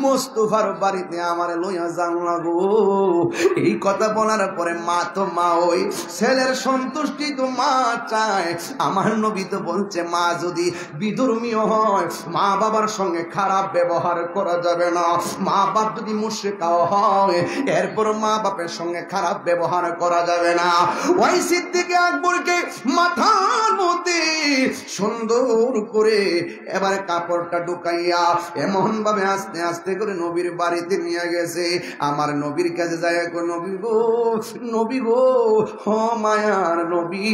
মোস্তফার বাড়িতে আমার লইয়া যান না গো। এই কথা বলার পরে মা তো মা, ওই ছেলের সন্তুষ্টি তো মা চায়। আমার নবী তো বলছে মা যদি বিধর্মীয় হয় মা বাবার সঙ্গে খারাপ ব্যবহার করা যাবে না, মা বাপ যদি মুশরিকাও হয় এরপর মা বাপের সঙ্গে খারাপ ব্যবহার করা যাবে না। ওই সিদ্দিক আকবরকে মাথার মধ্যে সুন্দর করে এবার কাপড়টা ঢুকাইয়া এমন ভাবে আস্তে আস্তে করে নবীর বাড়িতে নিয়ে গেছে। আমার নবীর কাছে যায় গো নবী গো, নবী গো, হ মায়ার নবী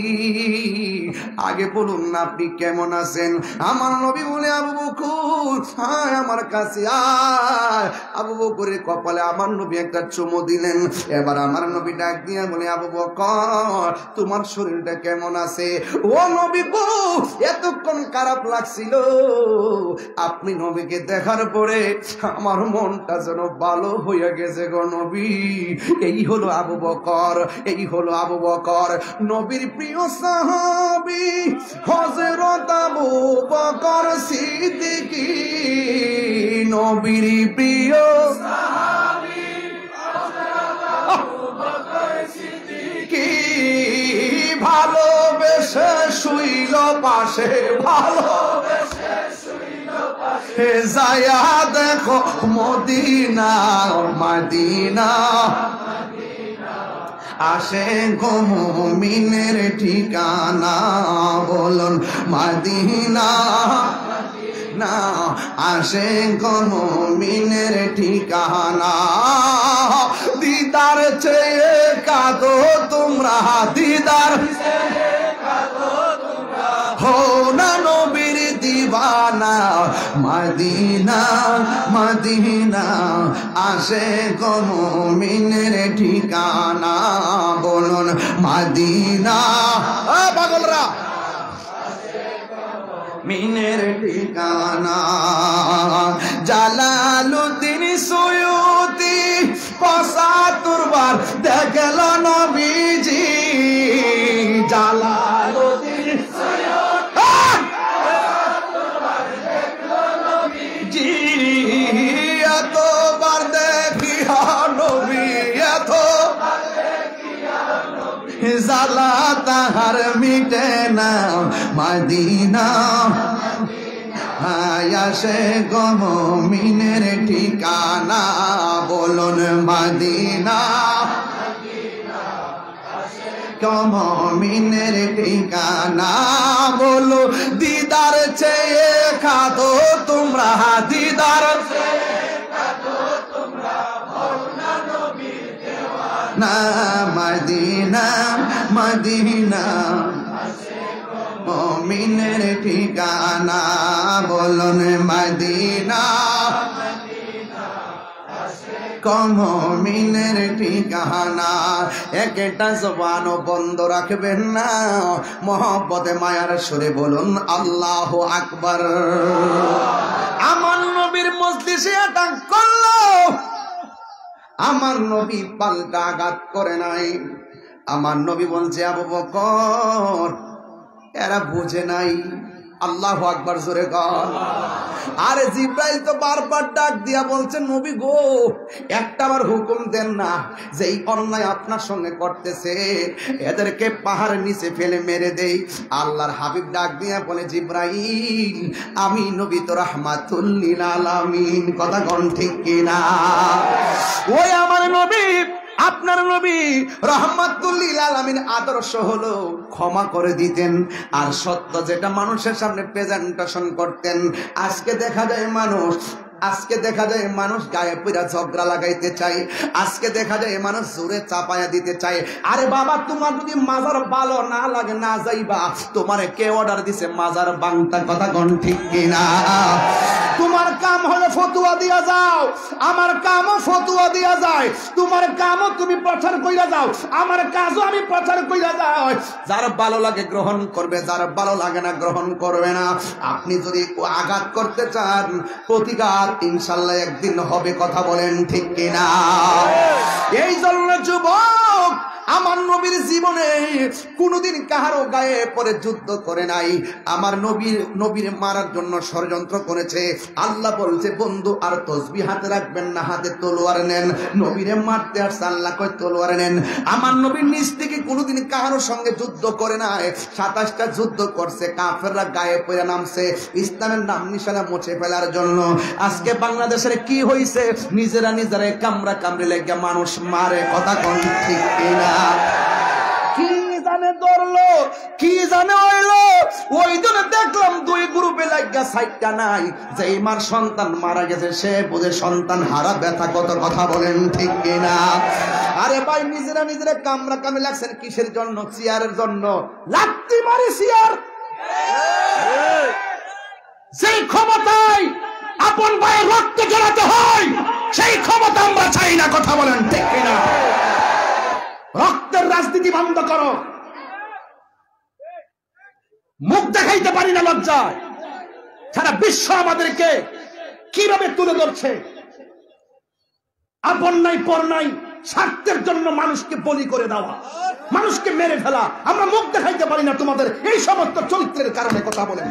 আগে বলুন না আপনি কেমন আছেন? আমার নবী বলে আবু বকর হায় আমার কাছে আয়। আবু বকরের কপালে আমার নবী একটা চুমু দিলেন। এবার আমার নবী ডাক দিয়ে বলে আবু বকর তোমার শরীরটা কেমন আছে? ও নবী গো এতক্ষণ খারাপ লাগছিল, আপনি নবীকে দেখার পরে আমার মনটা যেন ভালো হয়ে গেছে গো নবী। এই হলো আবু বকর, এই হলো আবু বকর নবীর প্রিয় সাহাবী হযরত আবু বকর সিদ্দিক, নবীর প্রিয় সাহাবী হযরত আবু বকর সিদ্দিক, ভালোবেসে শুইল পাশে, ভালোবেসে শুইল পাশে, যায়া দেখো মদিনা মদিনা। আসে গো মুমিনের ঠিকানা বলুন মদিনা না আসে গো মুমিনের ঠিকানা দিদার চেয়ে কাঁদো তোমরা দিদার হো না নবীর দিওয়ানা মদিনা মদিনা আসে গো মুমিনের ঠিকানা বলুন মদিনা পাগলরা মিনের ঠিকানা জালালুদ্দিন সুয়ুতি ৭৫ বার দেখল নবীজি জালালুদ্দিন সুয়ুতি ৭৫ বার দেখল নবীজি এতবার দেখিয়া নবী এতবার দেখিয়া নবী জালা তাহার মিটে না মদিনা আসে গো মুমিনের ঠিকানা বলুন মদিনা গো মুমিনের ঠিকানা বলো দিদার চেয়ে কাঁদো তোমরা দিদার না মদিনা মদিনা মুমিনের ঠিকানা বলুন মদিনা মুমিনের ঠিকানা একটা জবান বন্ধ রাখবেন না মহব্বতে মায়ার সুরে বলুন আল্লাহু আকবার আমার নবীর মজলিসে আঘাত করলো আমার নবী পাল্টা আঘাত করে নাই আমার নবী বলছে আবু বকর এরা বুঝে নাই আল্লাহু আকবার জোরে কর আরে জিব্রাইল তো বারবার ডাক দিয়া বলছে নবী গো একটাবার হুকুম দেন না যে এই অন্যায় আপনার সঙ্গে করতেছে এদেরকে পাহাড়ের নিচে ফেলে মেরে দেই আল্লাহর হাবিব ডাক দিয়া বলে জিব্রাইল আমি নবী তো রাহমাতুল লিল আলামিন কথা কোন ঠিক কিনা ওই আমার নবী আপনার নবী রাহমাতুল লিল আলামিন আদর্শ হলো ক্ষমা করে দিতেন আর সত্য যেটা মানুষের সামনে প্রেজেন্টেশন করতেন আজকে দেখা যায় মানুষ গায়ে পুরা ঝগড়া লাগাইতে চাই আজকে দেখা যায় মানুষ জোরে চাপায়া দিতে চাই আরে বাবা তোমার যদি মাজার ভালো না লাগে না যাইবা তোমারে কে অর্ডার দিছে মাজার বাংটা কথা কোন ঠিক কিনা তোমার কাম হলো ফতুয়া দিয়া যাও আমার কামও ফতুয়া দিয়া যায় তোমার কামও তুমি প্রচার কইরা যাও আমার কাজও আমি প্রচার কইরা যাও যার ভালো লাগে গ্রহণ করবে যার ভালো লাগে না গ্রহণ করবে না আপনি যদি আঘাত করতে চান প্রতিকার ইনশাআল্লাহ একদিন হবে কথা বলেন ঠিক কিনা এই জন্য যুবক আমার নবীর জীবনে কোনদিন কাহারও গায়ে পরে যুদ্ধ করে নাই আমার নবীর মারার জন্য ষড়যন্ত্র করেছে আল্লাহ বলছে বন্ধু আর তসবিহ হাতে রাখবেন না হাতে তলোয়ার নেন নবীরে মারতে আসছে আল্লাহ কয় তলোয়ার নেন আমার নবীর নিজ থেকে কোনদিন কাহারও সঙ্গে যুদ্ধ করে নাই ২৭টা যুদ্ধ করছে কাফেররা গায়ে পড়ে নামছে ইসলামের নাম নিশানা মুছে ফেলার জন্য আজকে বাংলাদেশের কি হইছে নিজেরা কামড়া কামড়ে লেগে মানুষ মারে কথা কোন ঠিক কিনা কি জানে ধরলো কি জানে হইলো ওই দিন দেখলাম দুই গ্রুপে লাগিয়া সাইডটা নাই যে মার সন্তান মারা গেছে সে বুঝে সন্তান হারা ব্যথা কত কথা বলেন ঠিক কিনা আরে ভাই নিজেরা কামড়া কামড়ে লাগছেন কিসের জন্য চেয়ারের জন্য লাত্তি মারি চেয়ার সেই ক্ষমতায় আপন ভাইয়ের রক্ত ঝরাতে হয় সেই ক্ষমতা আমরা চাই না কথা বলেন ঠিক কিনা রক্তের রাজনীতি বন্ধ করো মুখ দেখাইতে পারি না লজ্জায় সারা বিশ্ব আমাদেরকে কিভাবে তুলে ধরছে আপন নাই পর নাই স্বার্থের জন্য মানুষকে বলি করে দেওয়া মানুষকে মেরে ফেলা আমরা মুখ দেখাইতে পারি না তোমাদের এই সমস্ত চরিত্রের কারণে কথা বলেন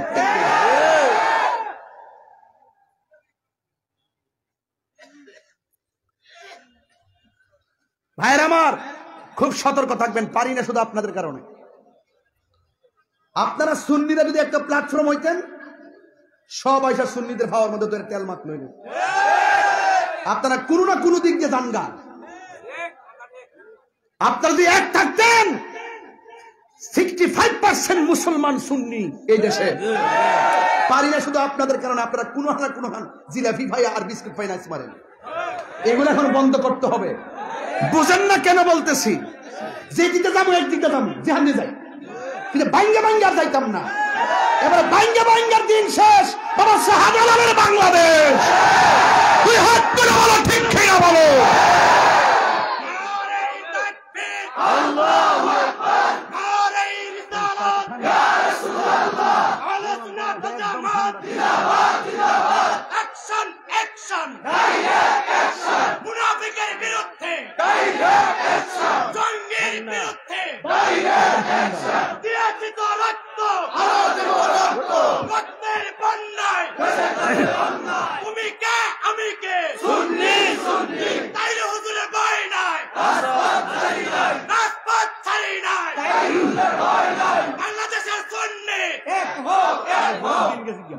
ভাইয়ের আমার খুব সতর্ক থাকবেন পারি না শুধু আপনাদের কারণে আপনারা সুন্নিরা যদি একটা প্ল্যাটফর্ম হইতেন সব আইসা সুন্নিদের খাওয়ার মধ্যে তো তেল মাত নইল আপনারা কোনো না কোনো দিক দিয়ে জানগা আপনারা যদি এক থাকতেন, 65% মুসলমান সুন্নি এই দেশে। পারি না শুধু আপনাদের কারণে, আপনারা কোনো না কোনো জিলাপি ভাই আর বিস্কুট ফাইন্যান্স মারেন। এগুলো এখন বন্ধ করতে হবে। বুঝেন না কেন বলতেছি? যে দিকে যাবো একদিকে যাবো, যেখানে যাই, কিন্তু বাইঙ্গা বাইঙ্গা যাইতাম না। এবার বাইঙ্গা বাইঙ্গার দিন শেষ। বাবা শাহজালালের বাংলাদেশ। তুই হাত তুলে বলো, ঠিক কিনা বলো।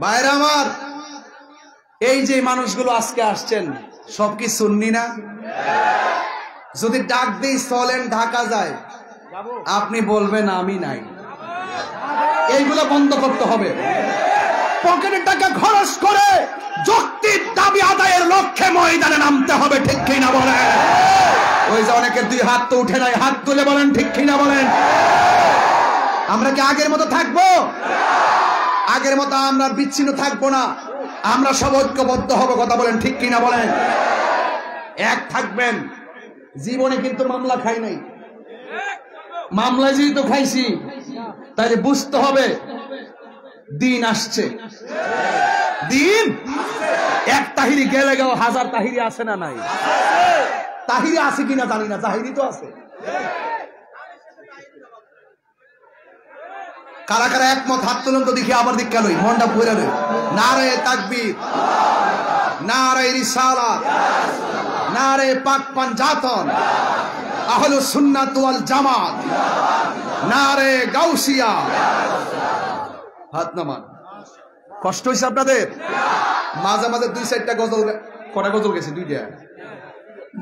ভাইরা আমার, এই যে মানুষগুলো আজকে আসছেন সব কি সুন্নি না? যদি ডাক দিই চলেন ঢাকা যায়, আপনি বলবেন আমি নাই। এইগুলো বন্ধ করতে হবে। পকেটের টাকা খরচ করে যৌক্তিক দাবি আদায়ের লক্ষ্যে ময়দানে নামতে হবে, ঠিক কিনা বলেন? ওই যে অনেকের দুই হাত তো উঠে নাই, হাত তুলে বলেন, ঠিক কিনা বলেন? আমরা কি আগের মতো থাকবো? আগের মতো আমরা বিচ্ছিন্ন থাকবো না, আমরা সব ঐক্যবদ্ধ হব। কথা বলেন, ঠিক কিনা বলেন? এক থাকবেন। জীবনে কিন্তু মামলা খাই নাই। মামলা যেহেতু খাইছি, তাহলে বুঝতে হবে দিন আসছে। দিন এক তাহিরি গেলে গেল, হাজার তাহিরি আছে না নাই? তাহিরি আছে কিনা জানি না, জাহিরি তো আছে। কারা কারা একমত হাত তুলুন তো দেখি, আবার দীক্ষা লই, মনটা ভরে লই। নারে তাকবীর, নারে রিসালাত, নারে পাক পাঞ্জাতন, আহলুস সুন্নাত ওয়াল জামাত, নারে গাউসিয়া। হাত নামান। কষ্ট হয়েছে আপনাদের? মাঝে মাঝে দুই চারটা গজল, কটা গজল গেছে? দুইটা।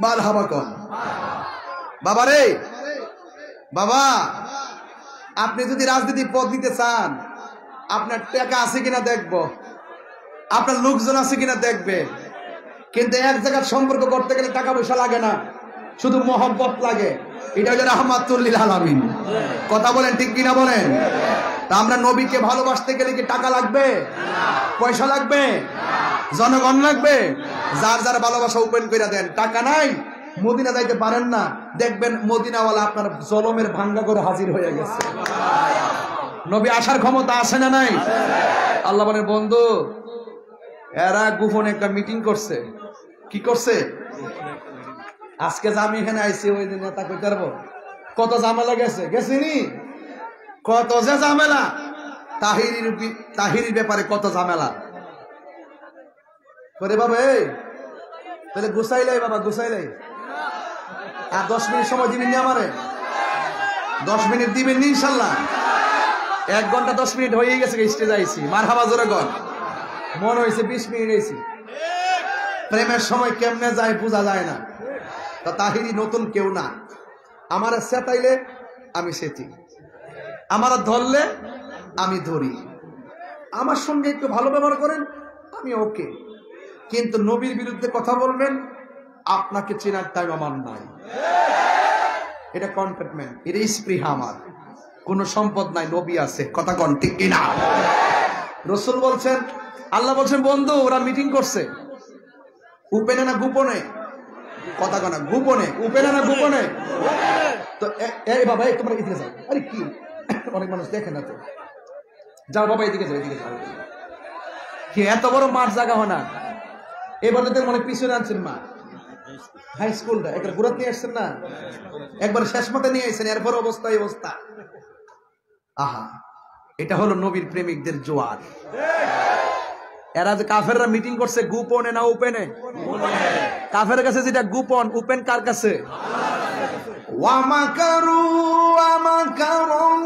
মারহাবা কন। বাবা রে, বাবা, আপনি যদি রাজনীতি পদ দিতে চান, আপনার টাকা আছে কিনা দেখবো, আপনার লোকজন আছে কিনা দেখবে। কিন্তু এক জায়গার সম্পর্ক করতে গেলে টাকা পয়সা লাগে না, শুধু মহব্বত লাগে। এটা হলো রাহমাতুল লিল আলামিন। কথা বলেন, ঠিক কিনা বলেন? তা আমরা নবীকে ভালোবাসতে গেলে কি টাকা লাগবে? পয়সা লাগবে? জনগণ লাগবে? যার যার ভালোবাসা ওপেন করে দেন। টাকা নাই, মদিনা যাইতে পারেন না, দেখবেন মদিনাওয়ালা আপনার জলমের ভাঙ্গা করে হাজির হয়ে গেছে। নবী আসার ক্ষমতা আছে না নাই? আল্লাহ বলেন, বন্ধু, এরা গোপনে একটা মিটিং করছে। কি করছে? আজকে যে আমি এখানে আইছি, ওই দিন নেতা কইতে পারবো কত ঝামেলা গেছে, গেছিনি? কত যে ঝামেলা, তাহিরির ব্যাপারে কত ঝামেলা করে। বাবা এই তাহলে গুছাইলাই, বাবা গুছাইলাই। আর 10 মিনিট সময় দিবেন নি আমারে? 10 মিনিট দিবেন নি ইনশাল্লাহ? 1 ঘন্টা 10 মিনিট হয়ে গেছে স্টেজে আইছি। মারহাবা জোরে কর। মনে হয়েছে 20 মিনিট আইছি। প্রেমের সময় কেমনে যায় বোঝা যায় না। তা তাহিরি নতুন কেউ না। আমার সেতাইলে আমি সেতি, আমার ধরলে আমি ধরি, আমার সঙ্গে একটু ভালো ব্যবহার করেন, আমি ওকে। কিন্তু নবীর বিরুদ্ধে কথা বলবেন, আপনাকে চেনার টাইম আমার নাই। এটা কনফিডেন্ট, এটা স্পৃহা। আমার কোনো সম্পদ নাই, নবী আছে। কথা কন, ঠিক কিনা? রসুল বলছেন, আল্লাহ বলছেন, বন্ধু ওরা মিটিং করছে। উপেনে না গোপনে? কথা কনা, গোপনে। উপেনে না গোপনে? তো এই বাবা, এই তোমরা এদিকে যাও। আরে কি, অনেক মানুষ দেখে না তো। যাও বাবা, এদিকে যাও, এদিকে যাও। কি এত বড় মাঠ জায়গা হয় না? এবার তো অনেক পিছনে আনছেন মা। হাই স্কুলটা একবার ঘুরাতে নিয়ে আসছেন না, একবার শেষ মতে নিয়ে আসছেন, এরপর অবস্থা এই অবস্থা। আহা, এটা হলো নবীর প্রেমিকদের জোয়ার। এরা যে কাফেররা মিটিং করছে, গোপনে না ওপেনে? কাফের কাছে যেটা গোপন, ওপেন কার কাছে? ওয়ামাকারু ওয়ামাকারুল্লাহ।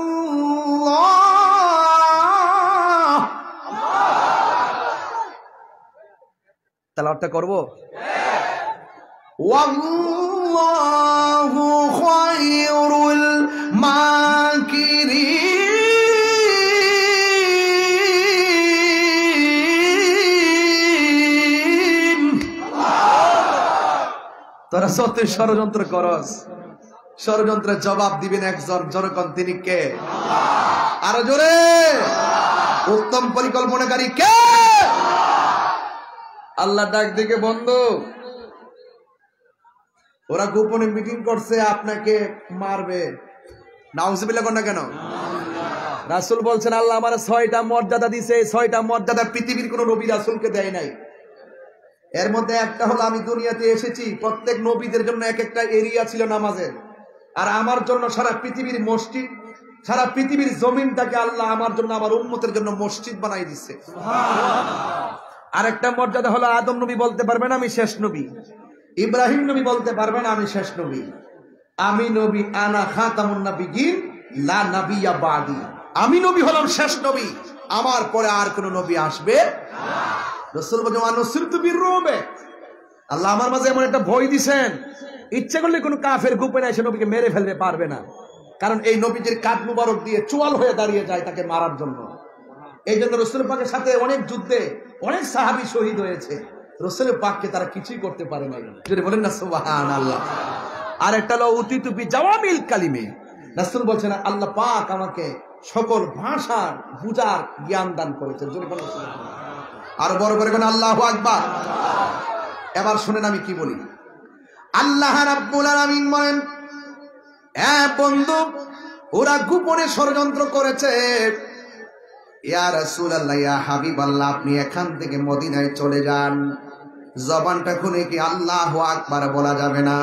তেলাওয়াতটা করবো। ওয়াল্লাহু ওয়াল্লাহু খায়রুল মাকিরিন। তোরা সত্যি ষড়যন্ত্র করস, ষড়যন্ত্রের জবাব দিবেন একজন, জনগণ তিনি কে? আরো জোরে, উত্তম পরিকল্পনাকারী কে? আল্লাহ ডাক দিকে বন্ধু, ওরা গোপনে মিটিং করছে আপনাকে মারবে। নাউজুবিল্লাহ কর না কেন? রাসূল বলছেন আল্লাহ আমার 6টা মর্যাদা দিয়েছে, 6টা মর্যাদা পৃথিবীর কোন নবী রাসূলকে দেয় নাই। এর মধ্যে একটা হলো আমি দুনিয়াতে এসেছি, প্রত্যেক নবীদের জন্য এক একটা এরিয়া ছিল নামাজের, আর আমার জন্য সারা পৃথিবীর মসজিদ, সারা পৃথিবীর জমিনটাকে আল্লাহ আমার জন্য, আমার উম্মতের জন্য মসজিদ বানাই দিচ্ছে। আরেকটা মর্যাদা হলো আদম নবী বলতে পারবেন আমি শেষ নবী, ইব্রাহিম নবী বলতে পারবেন আমি শেষ নবী, আমি নবী, আনা খাতামুন নাবিয়্যিন লা নাবিয়্যা বাদি, আমি নবী হলাম শেষ নবী, আমার পরে আর কোন নবী আসবে না। রাসূল বলেন আনুসিরতু বিররুবে, আল্লাহ আমার মাঝে এমন একটা ভয় দিবেন, ইচ্ছে করলে কোন কাফের গোপনে এসে নবীকে মেরে ফেলতে পারবে না, কারণ এই নবীজির কাঁধ মুবারক দিয়ে চোয়াল হয়ে দাঁড়িয়ে যায় তাকে মারার জন্য। এই জন্য রাসূল পাকের সাথে অনেক যুদ্ধে অনেক সাহাবী শহীদ হয়েছে, রাসূল পাককে তারা কিছুই করতে পারে নাই। যদি বলেন না সুবহানাল্লাহ। আর একটা হলো উতিতু বি জাওয়ামিল কালিমে, রাসূল বলছেন আল্লাহ পাক আমাকে সকল ভাষার বুঝার জ্ঞান দান করেছেন। যদি বলেন সুবহানাল্লাহ, আর বড় করে বলেন আল্লাহু আকবার। এবার শুনেন আমি কি বলি। আল্লাহ রাব্বুল আলামিন বলেন, বন্ধু ওরা গোপনে ষড়যন্ত্র করেছে, ইয়া রাসূলুল্লাহ, ইয়া হাবিবাল্লাহ, আপনি এখান থেকে মদিনায় চলে যান। জবানটা খুলে কি আল্লাহু আকবার বলা যাবে না?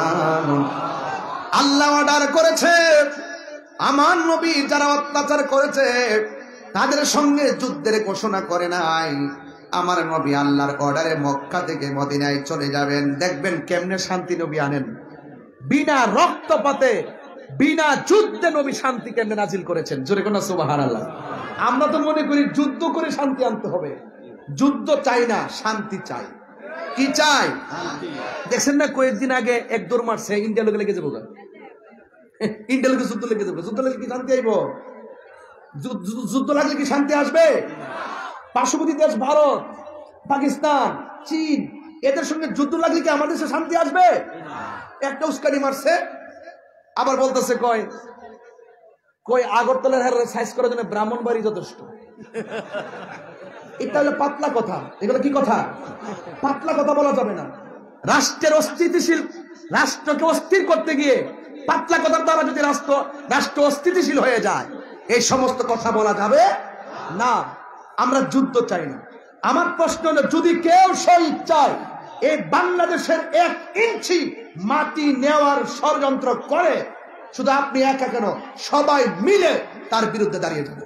আল্লাহ অর্ডার করেছে, আমার নবী যারা অত্যাচার করেছে তাদের সঙ্গে যুদ্ধের ঘোষণা করে নাই, আমার নবী আল্লাহর অর্ডারে মক্কা থেকে মদিনায় চলে যাবেন। দেখবেন কেমনে শান্তি নবী আনেন, বিনা রক্তপাতে বিনা যুদ্ধে নবী শান্তি কেমনে নাজিল করেছেন। জোরে কোন সুবহানাল্লাহ। আমরা তো মনে করি যুদ্ধ করে শান্তি আনতে হবে, যুদ্ধ চাই না, শান্তি চাই। কি চাই? দেখছেন না কয়েকদিন আগে এক দৌড় মারছে, ইন্ডিয়া লোকে লেগে যাবো, ইন্ডিয়া লোকে যুদ্ধ লেগে যাবো, যুদ্ধ লাগলে কি শান্তি আইব? যুদ্ধ লাগলে কি শান্তি আসবে? পার্শ্ববর্তী দেশ ভারত, পাকিস্তান, চীন, এদের সঙ্গে যুদ্ধ লাগলে কি আমাদের দেশে শান্তি আসবে? একটা উস্কানি মারছে, আবার বলতেছে কই আগরতলার হার সাইজ করার জন্য ব্রাহ্মণবাড়ি যথেষ্ট। এটা হলো পাতলা কথা। এগুলো কি কথা? পাতলা কথা বলা যাবে না। রাষ্ট্রের অস্থিতিশীল, রাষ্ট্রকে অস্থির করতে গিয়ে পাতলা কথার দ্বারা যদি রাষ্ট্র অস্থিতিশীল হয়ে যায়, এই সমস্ত কথা বলা যাবে না। আমরা যুদ্ধ চাই না। আমার প্রশ্ন হলো, যদি কেউ শহীদ চায়, এই বাংলাদেশের 1 ইঞ্চি মাটি নেওয়ার ষড়যন্ত্র করে, শুধু আপনি একা কেন, সবাই মিলে তার বিরুদ্ধে দাঁড়িয়ে যাবে।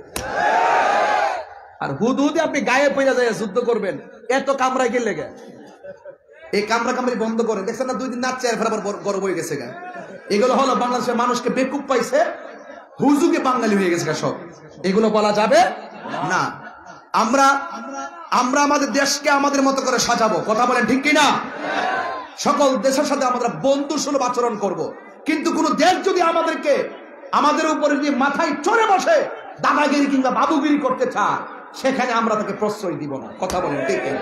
আর হুদহুদে আপনি গায়ে পয়লা যায় যুদ্ধ করবেন, এত কামড়ায় গেলে গে, এই কামড়া কামড়ি বন্ধ করে। দেখছেন না 2 দিন নাচছে, এরপর আবার গরম হয়ে গেছে গা। এগুলো হলো বাংলাদেশের মানুষকে বেকুব পাইছে, হুজুগে বাঙালি হয়ে গেছে সব। এগুলো বলা যাবে না। আমরা আমাদের দেশকে আমাদের মতো করে সাজাবো, কথা বলেন ঠিক কিনা? সকল দেশের সাথে আমরা বন্ধু সুলভ আচরণ করব, কিন্তু কোন দেশ যদি আমাদের উপরে যে মাথায় চড়ে বসে দাদাগিরি কিংবা বাবুগিরি করতে চায়, সেখানে আমরা তাকে প্রশ্রয় দিব না। কথা বলেন ঠিক কিনা?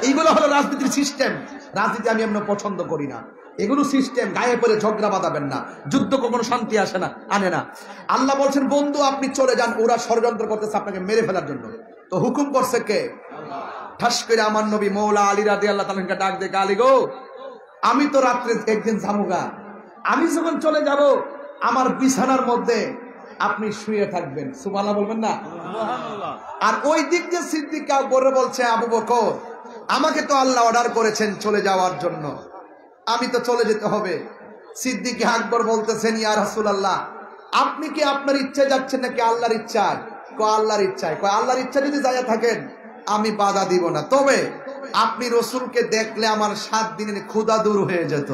এইগুলো হলো রাজনীতির সিস্টেম। রাজনীতি আমি এমন পছন্দ করি না। এগুলো সিস্টেম, গায়ে পরে ঝগড়া বাঁধাবেন না। যুদ্ধ কখনো শান্তি আনে না। আল্লাহ বলছেন বন্ধু আপনি চলে যান, ওরা ষড়যন্ত্র করতেছে আপনাকে মেরে ফেলার জন্য। তো হুকুম করছে কে? ঠাস করে আমার নবী মৌলা আলী রাদিয়াল্লাহু তাআলা কে ডাক দিয়ে, আলী গো, আমি তো রাত্রে একদিন জামুগা, আমি যখন চলে যাব আমার বিছানার মধ্যে আপনি শুয়ে থাকবেন। সুবহানাল্লাহ বলবেন না? আর ওই দিক দিয়ে সিদ্দিক আকবর বলছে, আবু বকর আমাকে তো আল্লাহ অর্ডার করেছেন চলে যাওয়ার জন্য, আমি তো চলে যেতে হবে। সিদ্দিক আকবর বলতেছেন, ইয়া রাসূলুল্লাহ, আপনি কি আপনার ইচ্ছা যাচ্ছেন নাকি আল্লাহর ইচ্ছায়? আল্লাহর ইচ্ছায়। আল্লাহর ইচ্ছা যদি যায় থাকেন আমি বাধা দিব না, তবে আপনি রসুলকে দেখলে আমার 7 দিনের ক্ষুধা দূর হয়ে যেত।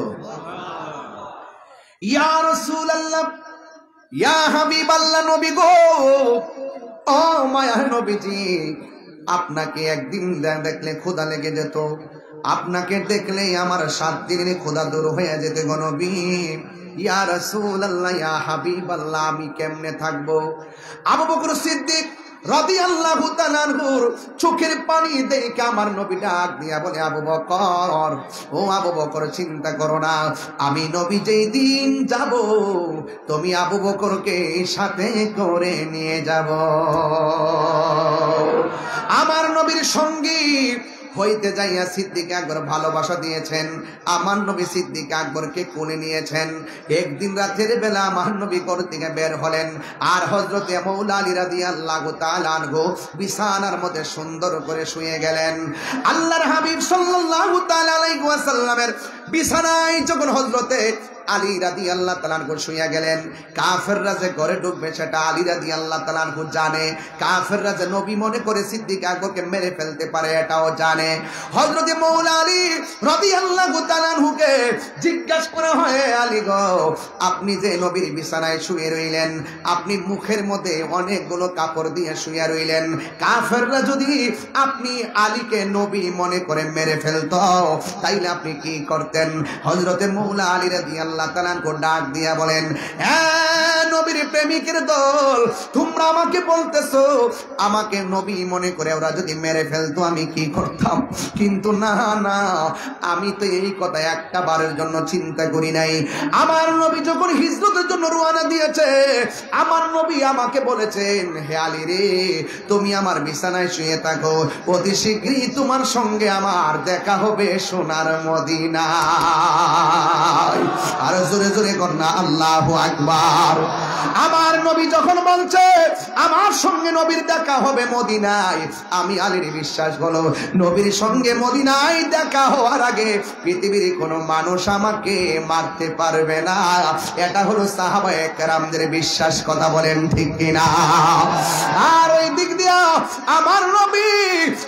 ইয়া রাসূলুল্লাহ, ইয়া হাবিবাল্লাহ, নবী গো, ও মায়ার নবীজি, আপনাকে একদিন দেখলে ক্ষুধা লেগে যেত, আপনাকে দেখলেই আমার 7 দিনের ক্ষুধা দূর হয়ে যেতে গো নবী। ইয়া রাসূলুল্লাহ, ইয়া হাবিবাল্লাহ, আমি কেমনে থাকবো? আবু বকর সিদ্দিক রাদিয়াল্লাহু তাআলা আনহুর চোখের পানি দেখে আমার নবী ডাক দিয়া বলে, আবু বকর, ও আবু বকর, চিন্তা করো না, আমি নবী যেই দিন যাব তুমি আবু বকরকে সাথে করে নিয়ে যাব। আমার নবীর সঙ্গী হইতে যাইয়া সিদ্দিক আকবর ভালোবাসা দিয়েছেন। আমার নবী সিদ্দিক আকবরকে কোলে নিয়েছেন। একদিন রাতের বেলা আমার নবী ঘর থেকে বের হলেন, আর হযরতে মাওলা আলী রাদিয়াল্লাহু তাআলা আনহু বিছানার মধ্যে সুন্দর করে শুয়ে গেলেন। আল্লাহর হাবিব সাল্লাল্লাহু তাআলা আলাইহি ওয়াসাল্লামের বিছানায় যখন হযরতে আলী রাদিয়াল্লাহু তাআলা আনহু শুয়ে গেলেন, কাফেররা যে ঘরে ঢুকবে সেটা আলী রাদিয়াল্লাহু তাআলা আনহু জানে। কাফেররা যে নবী মনে করে সিদ্দিক আকবরকে মেরে ফেলতে পারে এটাও জানে। হযরতে মাওলা আলী রাদিয়াল্লাহু তাআলা আনহুকে জিজ্ঞাসা করা হয়, আলী গো, আপনি যে নবীর বিছানায় শুয়ে রইলেন, আপনি মুখের মধ্যে অনেকগুলো কাপড় দিয়ে শুয়ে রইলেন, কাফেররা যদি আপনি আলীকে নবী মনে করে মেরে ফেলতো তাইলে আপনি কি করতেন? হযরতে মাওলা আলী রাদিয়াল্লাহু তাআলা আনহু ডাক দিয়া বলেন, নবীর প্রেমিকের দল, তোমরা আমাকে বলতেছো আমাকে নবী মনে করে ওরা যদি মেরে ফেলতো আমি কি করতাম? কিন্তু না না, আমি তো এই কথা একটা বারের জন্য চিন্তা করি নাই। আমার নবী যখন হিজরতের জন্য রওনা দিয়েছে, আমার নবী আমাকে বলেছেন, হে আলী রে, তুমি আমার বিছানায় শুয়ে থাকো, অতি শীঘ্রই তোমার সঙ্গে আমার দেখা হবে সোনার মদিনায়। আর জোরে জোরে কন্যা আল্লাহু আকবার। আমার নবী যখন বলছে আমার সঙ্গে নবীর দেখা হবে মদিনায়, আমি আলীর বিশ্বাস হলো নবীর সঙ্গে মদিনায় দেখা হওয়ার আগে পৃথিবীর কোনো মানুষ আমাকে মারতে পারবে না। এটা হলো সাহাবায়ে কেরামদের বিশ্বাস। কথা বলেন ঠিক কিনা? আর ওই দিক দিয়া আমার নবী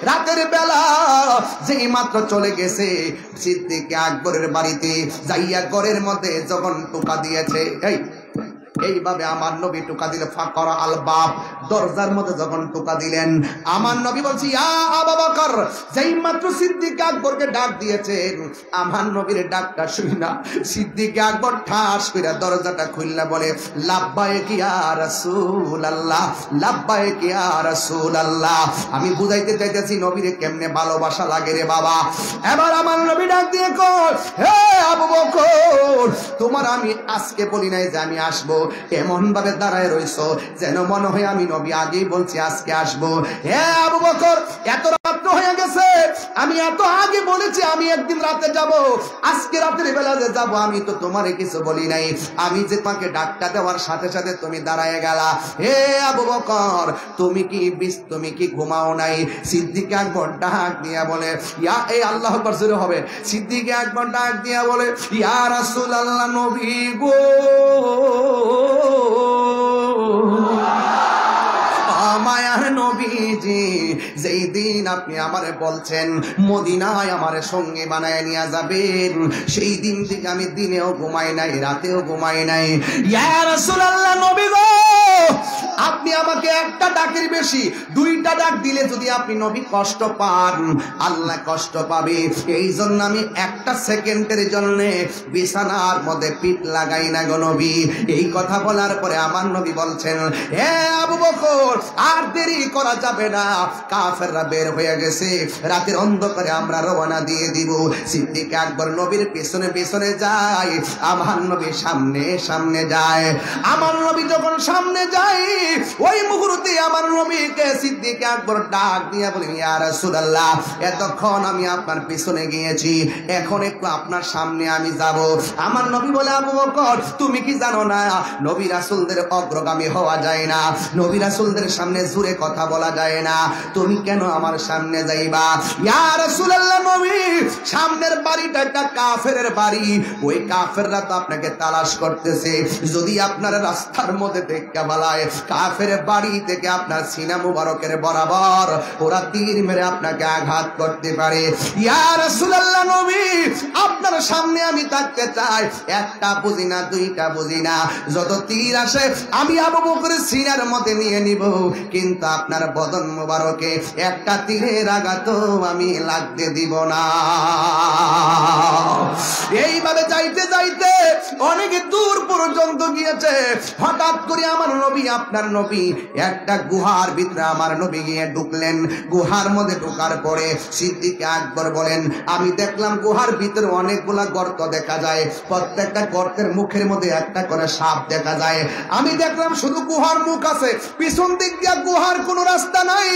রাতের বেলা যেই মাত্র চলে গেছে সিদ্দিক আকবরের বাড়িতে, যাইয়া ঘরের মধ্যে যখন টোকা দিয়েছে, এইভাবে আমার নবী টোকা দিলে ফাকরা আল বাব, দরজার মধ্যে যখন টোকা দিলেন, আমার নবী বলছি, ইয়া আবু বকর, যেই মাত্র সিদ্দিক আকবরকে ডাক দিয়েছেন, আমার নবীর ডাকটা শুনি না সিদ্দিক আকবর ঠাস কইরা দরজাটা খুললা বলে, লাব্বাইক ইয়া রাসূলুল্লাহ, লাব্বাইক ইয়া রাসূলুল্লাহ। আমি বুঝাইতে চাইতেছি নবীর কেমনে ভালোবাসা লাগে রে বাবা। এবার আমার নবী ডাক দিয়ে কয়, হে আবু বকর, তোমার আমি আজকে বলি নাই যে আমি আসবো, এমন ভাবে দাঁড়ায় রইছো যেন মনে হয় আমি নবী আগেই বলছি আজকে আসবো। হে আবু বকর, এত রাত হয়ে গেছে, আমি এত আগে বলেছি আমি একদিন রাতে যাব, আজকে রাতের বেলা যে যাব আমি তো তোমারে কিছু বলি নাই। আমি যে তোমাকে ডাকটা দেওয়ার সাথে সাথে তুমি দাঁড়ায় গেলা। হে আবু বকর, তুমি কি ঘুমাও নাই? সিদ্দিক আকবর ডাক দিয়া বলে, ইয়া, এই আল্লাহু আকবার জোরে হবে। সিদ্দিক আকবর ডাক দিয়া বলে, ইয়া রাসূলুল্লাহ, নবী গো, মায়ার নবীজি, যেই দিন আপনি আমারে বলছেন মদিনায় আমারে সঙ্গে বানায় নিয়ে যাবেন, সেই দিন থেকে আমি দিনেও ঘুমাই নাই, রাতেও ঘুমাই নাই। ইয়া রাসূলুল্লাহ, নবী গো, আপনি আমাকে একটা ডাকের বেশি 2টা ডাক দিলে যদি আপনি নবী কষ্ট পান, আল্লাহ কষ্ট পাবে। এই জন্য আমি একটা সেকেন্ডের জন্য বিছানার মধ্যে পিঠ লাগাই না গো নবী। এই কথা বলার পরে আমার নবী বলছেন, হে আবু বকর, আর দেরি করা যাবে না, কাফেররা বের হয়ে গেছে, রাতের অন্ধকারে আমরা রওনা দিয়ে দিব। সিদ্দিক আকবর নবীর পেছনে পেছনে যায়, আমার নবী সামনে সামনে যায়। আমার নবী যখন সামনে যায়, ওই মুহূর্তে আমার নবীকে সিদ্দিক আকবর ডাক দিয়ে বলে, ইয়া রাসূলুল্লাহ, এতক্ষণ আমি আপনার পিছনে গিয়েছি, এখন একটু আপনার সামনে আমি যাব। আমার নবী বলে, আবু বকর, তুমি কি জানো না নবী রাসূলদের অগ্রগামী হওয়া যায় না, নবী রাসূলদের সামনে জোরে কথা বলা যায় না, তুমি কেন আমার সামনে যাইবা? ইয়া রাসূলুল্লাহ, নবী, সামনের বাড়িটা একটা কাফেরের বাড়ি, ওই কাফেররা তো আপনাকে তালাশ করতেছে, যদি আপনার রাস্তার মধ্যে দেখা বালায় কাফের বাড়ি থেকে আপনার সিনা মুবারকের বরাবর ওরা তীর মেরে আপনাকে আঘাত করতে পারে। ইয়া রাসূলুল্লাহ, নবী, আপনার সামনে আমি থাকতে চাই, একটা বুঝি না, দুইটা বুঝি না, যত তীর আসে আমি আবু বকরের সিনার মধ্যে নিয়ে নিব, কিন্তু আপনার বদন মোবারকে একটা তীরের আঘাত আমি লাগতে দিব না। এইভাবে যাইতে যাইতে অনেক দূর পর্যন্ত গিয়েছে। হঠাৎ করে আমার নবী, আপনার নবী একটা গুহার ভিতরে আমার নবী গিয়ে ঢুকলেন। গুহার মধ্যে ঢোকার পরে সিদ্দিক আকবর বলেন, আমি দেখলাম গুহার ভিতরে অনেকগুলা গর্ত দেখা যায়, প্রত্যেকটা গর্তের মুখের মধ্যে একটা করে সাপ দেখা যায়। আমি দেখলাম শুধু গুহার মুখ আছে, পিছন দিক দিয়ে গুহার কোনো রাস্তা নাই,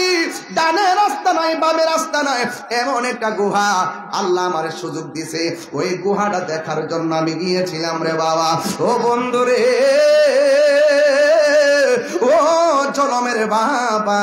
ডানে রাস্তা নাই, বামে রাস্তা নাই, এমন একটা গুহা আল্লাহ আমার সুযোগ দিছে। ওই গুহাটা দেখার জন্য আমি গিয়েছিলাম রে বাবা। ও বন্ধু রে, ও জনমের বাবা,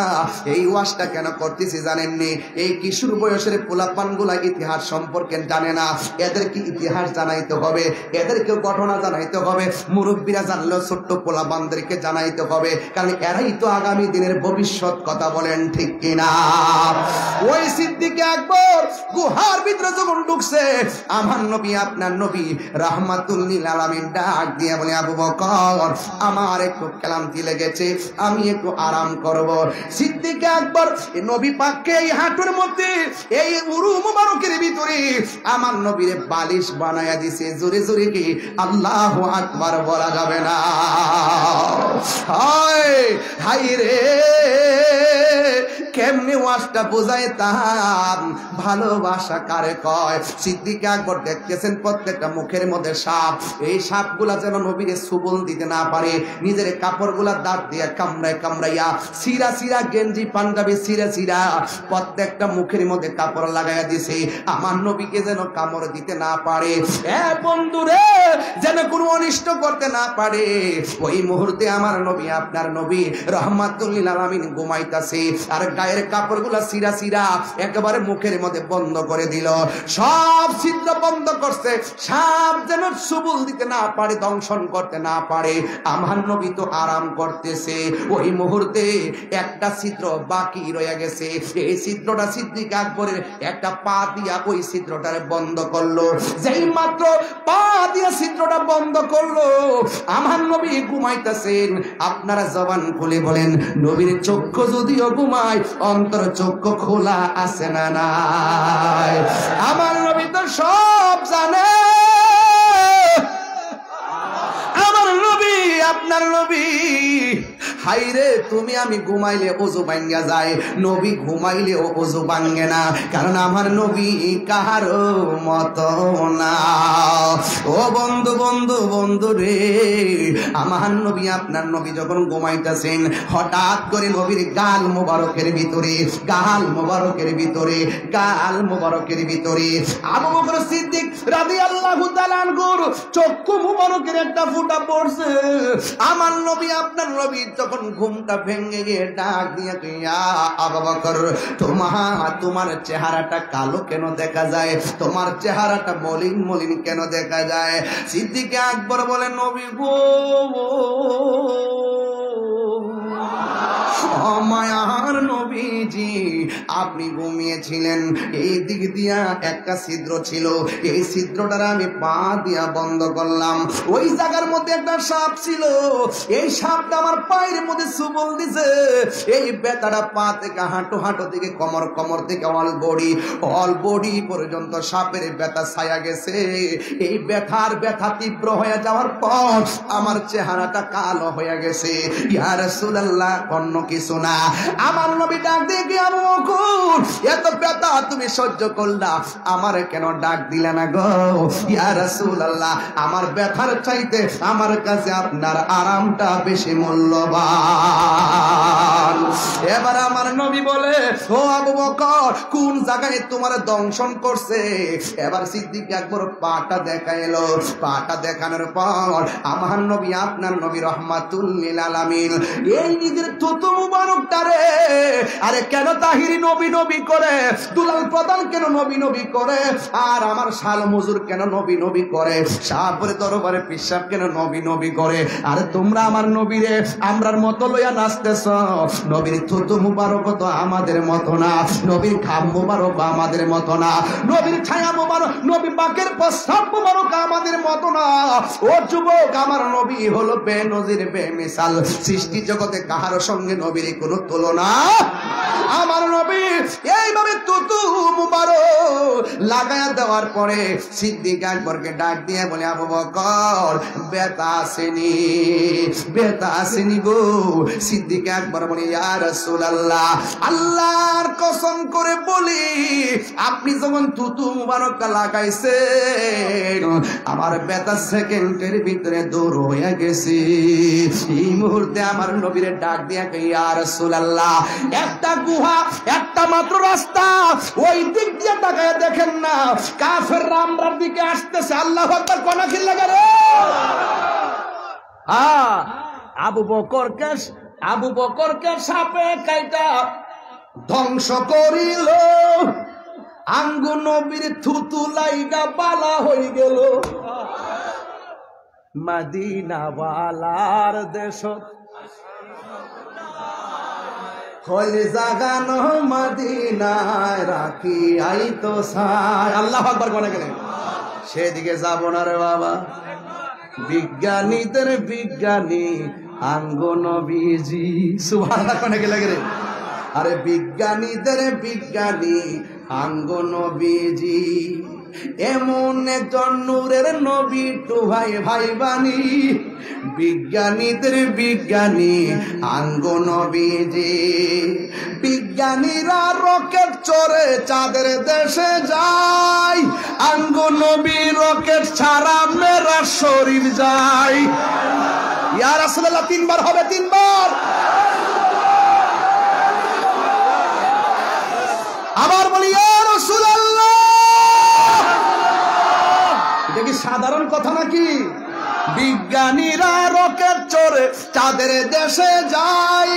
এই ওয়াজটা কেন করতেছি জানেননি? এই কিশোর বয়সের পোলাপান গুলা ইতিহাস সম্পর্কে জানে না, এদেরকে ইতিহাস জানাইতে হবে, এদেরকে ঘটনা জানাইতে হবে। মুরব্বীরা জানলেও ছোট্ট পোলাপানদেরকে জানাইতে হবে, কারণ এরাই তো আগামী দিনের ভবিষ্যৎ। কথা বলেন ঠিক কিনা? ওই সিদ্দিক আকবর গুহার ভিতরে যখন ঢুকছে, আমার নবী, আপনার নবী রাহমাতুল লিল আলামিন ডাক দিয়ে বলে, আবু বকর, আমার একটু ক্লান্তি লেগেছে, আমি একটু আরাম করব। সিদ্দিক আকবর নবী পাককে এই হাঁটুর মধ্যে, এই উরু মুবারকের ভিতরে আমার নবীরে বালিশ বানায়া দিছে। জোরে জোরে কি আল্লাহু আকবার বলা যাবে না? হায় হায় রে, কেমনে ওয়াজটা বোঝাইতাম, ভালোবাসা কারে কয়। সিদ্দিক আকবর দেখতেছেন প্রত্যেকটা মুখের মধ্যে সাপ, এই সাপগুলা যেন নবীরে সুবল দিতে না পারে, নিজের কাপড়গুলা দাঁত দিয়ে কামড়ায় কামড়াইয়া, সিরা সিরা গেঞ্জি পাঞ্জাবি সিরা সিরা প্রত্যেকটা মুখের মধ্যে কাপড় লাগাইয়া দিছে, আমার নবীকে যেন কামড় দিতে না পারে, এ বন্ধুরে, যেন কোনো অনিষ্ট করতে না পারে। ওই মুহূর্তে আমার নবী, আপনার নবী রাহমাতুল লিল আলামিন ঘুমাইতাছে, আর গায়ের কাপড়গুলা সিরা সিরা একেবারে মুখের মধ্যে বন্ধ করে দিল, সব ছিদ্র বন্ধ করছে, সাপ যেন সুবল দিতে না পারে, দংশন করতে না পারে। আমার নবী তো আরাম করতেছে, ওই মুহূর্তে একটা ছিদ্র বাকি রয়ে গেছে, এই ছিদ্রটা সিদ্দিক আকবরের একটা পা দিয়া ওই ছিদ্রটারে বন্ধ করলো। যেই মাত্র পা দিয়া ছিদ্রটা বন্ধ করলো, আমার নবী ঘুমাইতেছেন। আপনারা জবান খুলে বলেন, নবীর চক্ষু যদিও ঘুমায়, অন্তর চক্ষু খোলা আছে না নাই? আমার নবী তো সব জানে। আমার নবী, আপনার নবী, হাইরে তুমি আমি ঘুমাইলে ওযু ভাঙ্গা যায়, নবী ঘুমাইলে ওযু ভাঙ্গে না, কারণ আমার নবী কাহারো মতো না। ও বন্ধু বন্ধু বন্ধু রে, আমার নবী, আপনার নবী যখন ঘুমাইতেছেন, হঠাৎ করে নবীর গাল মোবারকের ভিতরে, গাল মোবারকের ভিতরে, গাল মোবারকের ভিতরে আবু বকর সিদ্দিক রাদিয়াল্লাহু তাআলা আনহুর চক্ষু মোবারকের একটা ফোঁটা পড়ছে। আমার নবী, আপনার নবী যখন ঘুমটা ভেঙে গিয়ে ডাক দিয়ে, আবু বকর, তোমার চেহারাটা কালো কেন দেখা যায়, তোমার চেহারাটা মলিন মলিন কেন দেখা যায়? সিদ্দিক আকবর বলে, নবী গো, মায়ার নবীজি, আপনি ঘুমিয়েছিলেন, এই দিক দিয়া একটা ছিদ্র ছিল, এই ছিদ্রটার আমি পা দিয়া বন্ধ করলাম, ওই জায়গার মধ্যে একটা সাপ ছিল, এই সাপটা আমার পায়ের মধ্যে সুবল দিছে, এই ব্যথাটা পা থেকে হাঁটু, হাঁটু থেকে কোমর, কোমর থেকে অল বডি পর্যন্ত সাপের ব্যথা ছায়া গেছে। এই ব্যথা তীব্র হয়ে যাওয়ার পর আমার চেহারাটা কালো হয়ে গেছে। ইয়া রাসূলুল্লাহ, অন্য কিছু না। আমার নবী ডাক দিয়ে, আবু বকর, এত ব্যথা তুমি সহ্য করলা, আমার কেন ডাক দিলে না গো? ইয়া রাসূলুল্লাহ, আমার ব্যথার চাইতে আমার কাছে আপনার আরামটা বেশি মূল্যবান। এবার আমার নবী বলে, ও আবু বকর, কোন জায়গায় তোমার দংশন করছে? এবার সিদ্দিক আকবর পাটা দেখাইলো, পাটা দেখানোর পর আমার নবী, আপনার নবী রাহমাতুল লিল আলামিন এই নিজের থুতু মুবারকটারে আরে কেন তাহিরি নবী নবী করে, দুলাল প্রধান কেন নবী নবী করে, আর আমার শাল মজুর কেন নবী নবী করে, শাহপুরে দরবারে পিসাব কেন নবী নবী করে। আরে তোমরা আমার নবীরে আমরার মতো লইয়া নাচতেছ, নবীর থুতু মুবারক তো আমাদের মতো না, নবীর খাম মুবারক আমাদের মতো না, নবীর ছায়া মুবারক নবী পাকের প্রস্তাব মুবারক আমাদের মতো না। ও যুবক, আমার নবী হলো বেনজির বেমিসাল, সৃষ্টি জগতে কাহার সঙ্গে নবীর কোনো তুলনা। আমার নবী এইভাবে তুতু মুবারক লাগায়া দেওয়ার পরে সিদ্দিক আকবরকে ডাক দিয়ে বলে, আবু বকর বেতা আসেনি, বেতা আসেনি গো। সিদ্দিক আকবর বলে, ইয়া রাসূলুল্লাহ, আল্লাহর কসম করে বলি আপনি যখন তুতু মুবারক লাগাইছেন আমার বেতা সেকেন্ডের ভিতরে দূর হয়ে গেছে। এই মুহূর্তে আমার নবীর ডাক দিয়ে, ইয়া রাসূলুল্লাহ, একটা গুহা, একটা মাত্র রাস্তা, ওই দিক দিয়ে তাকায় দেখেন না, কাফের রামরার দিকে আসতেছে। আল্লাহু আকবার, কোনা খিল লাগে রে। আবু বকরকে সাপে কাইটা ধ্বংস করিল, আঙ্গু নবীর থুতু লাইগা বালা হয়ে গেল। মদিনাওয়ালার দেশ হলে জাগানো মদিনায় রাখি আই তো সাই। আল্লাহু আকবার বলে গেলেন, সেদিকে যাব না রে বাবা। বিজ্ঞানীদের বিজ্ঞানী আঙ্গ নবীজি, সুবহানাল্লাহ কোনে গেলে গেলে। আরে বিজ্ঞানীদের বিজ্ঞানী আঙ্গ নবীজি, এমন একজন নূরের নবী টু ভাই ভাই বানি। বিজ্ঞানীদের বিজ্ঞানী আঙ্গ নবীজি, বিজ্ঞানীরা রকেট চড়ে চাঁদের দেশে যায়, আঙ্গ নবী রকেট ছাড়া মেরা শরীর যায়। ইয়া রাসূলুল্লাহ, তিনবার হবে, তিনবার। আবার বলি, ইয়া রাসূলুল্লাহ। এটা কি সাধারণ কথা নাকি? বিজ্ঞানীরা রকেট চড়ে চাঁদের দেশে যায়,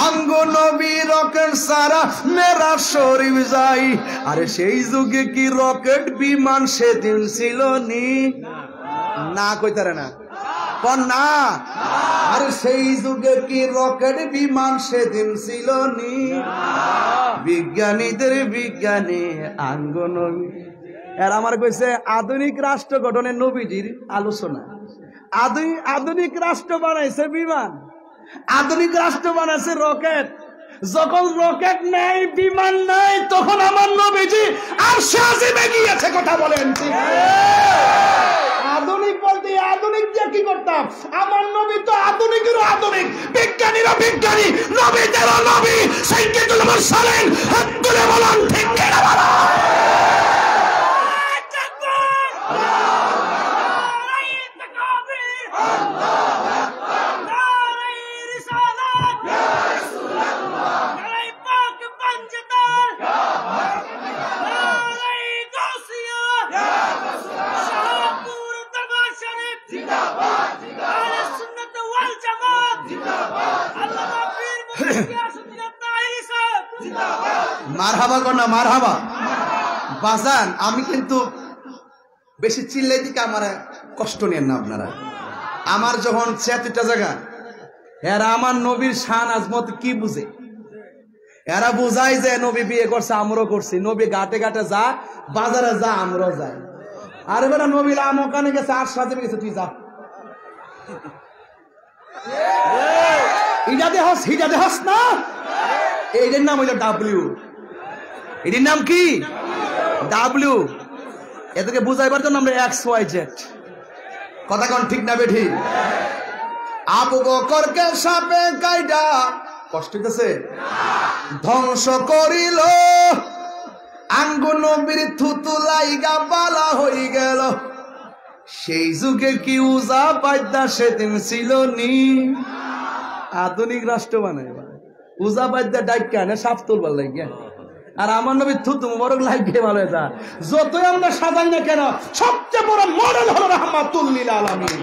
আঙ্গ নবী রকেট সারা মেরা শরীর যায়। আরে সেই যুগে কি রকেট বিমান সেদিন ছিল নি? না কইতারে না না। আরে সেই যুগে কি রকেট বিমান সেদিন ছিল নি? বিজ্ঞানীদের বিজ্ঞানী আঙ্গ নবী। এর আমার কইছে আধুনিক রাষ্ট্র গঠনের নবীজির আলোচনা। আধুনিক রাষ্ট্র বানাইছে বিমান, আধুনিক রাষ্ট্র বানাইছে রকেট। যখন রকেট নাই, বিমান নাই, তখন আমার নবীজি আরশে আজিমে গিয়েছে। কথা বলেন ঠিক? আধুনিক বলতে আধুনিক দিয়ে কি করতাম? আমার নবী তো আধুনিকেরও আধুনিক, বিজ্ঞানীরা বিজ্ঞানী, নবীদেরও নবী। সাইয়্যিদুল মুরসালিন, হাত তুলে বলেন ঠিক কিনা বলো। মারহাবা কর না, মারহাবা। বাজান, আমি কিন্তু বেশি চিল্লাই দিকে আমার কষ্ট নেন না আপনারা। আমার যখন 76টা জায়গা, এরা আমার নবীর শান আজমত কি বুঝে? এরা বুঝায় যে নবী বিয়ে করছে, আমরাও করছি। নবী ঘাটে ঘাটে যা, বাজারে যা, আমরাও যাই। আরে বেটা, নবীর আমকানে গেছে, আর সাথে গেছে, তুই যা। ইটা দেহস, হিটা দেহস না। এইটার নাম হইল ডাব্লিউ। এটির নাম কি? ডাব্লিউ। এদেরকে বুঝাইবার জন্য আমরা XYZ। কথা কোন ঠিক না বেঠি? আবু বকরকে সাপে কাইটা কষ্ট হইতেছে, ধ্বংস করিল, আঙ্গু নবীর থুতু লাইগা বালা হয়ে গেল। সেই যুগে কি উজা পাইদা সেদিন ছিল নি? আধুনিক রাষ্ট্র বানাই উজা পাইদা ডাইকা না সাপ তুলবার লাগিয়া। আর আমার নবী থুতু মুবারক লাগিয়ে ভালো যা। যতই আমরা সাজাই না কেন, সবচেয়ে বড় মডেল হলো রাহমাতুল লিল আলামিন।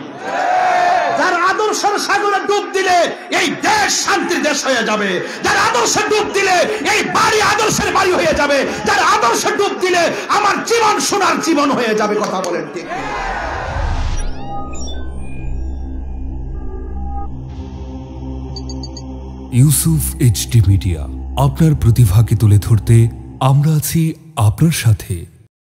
যার আদর্শের সাগরে ডুব দিলে এই দেশ শান্তির দেশ হয়ে যাবে, যার আদর্শে ডুব দিলে এই বাড়ি আদর্শের বাড়ি হয়ে যাবে, যার আদর্শে ডুব দিলে আমার জীবন সোনার জীবন হয়ে যাবে। কথা বলেন ঠিক? ইউসুফ এইচডি মিডিয়া, আপনার প্রতিভাকে তুলে ধরতে আমরা আছি আপনার সাথে।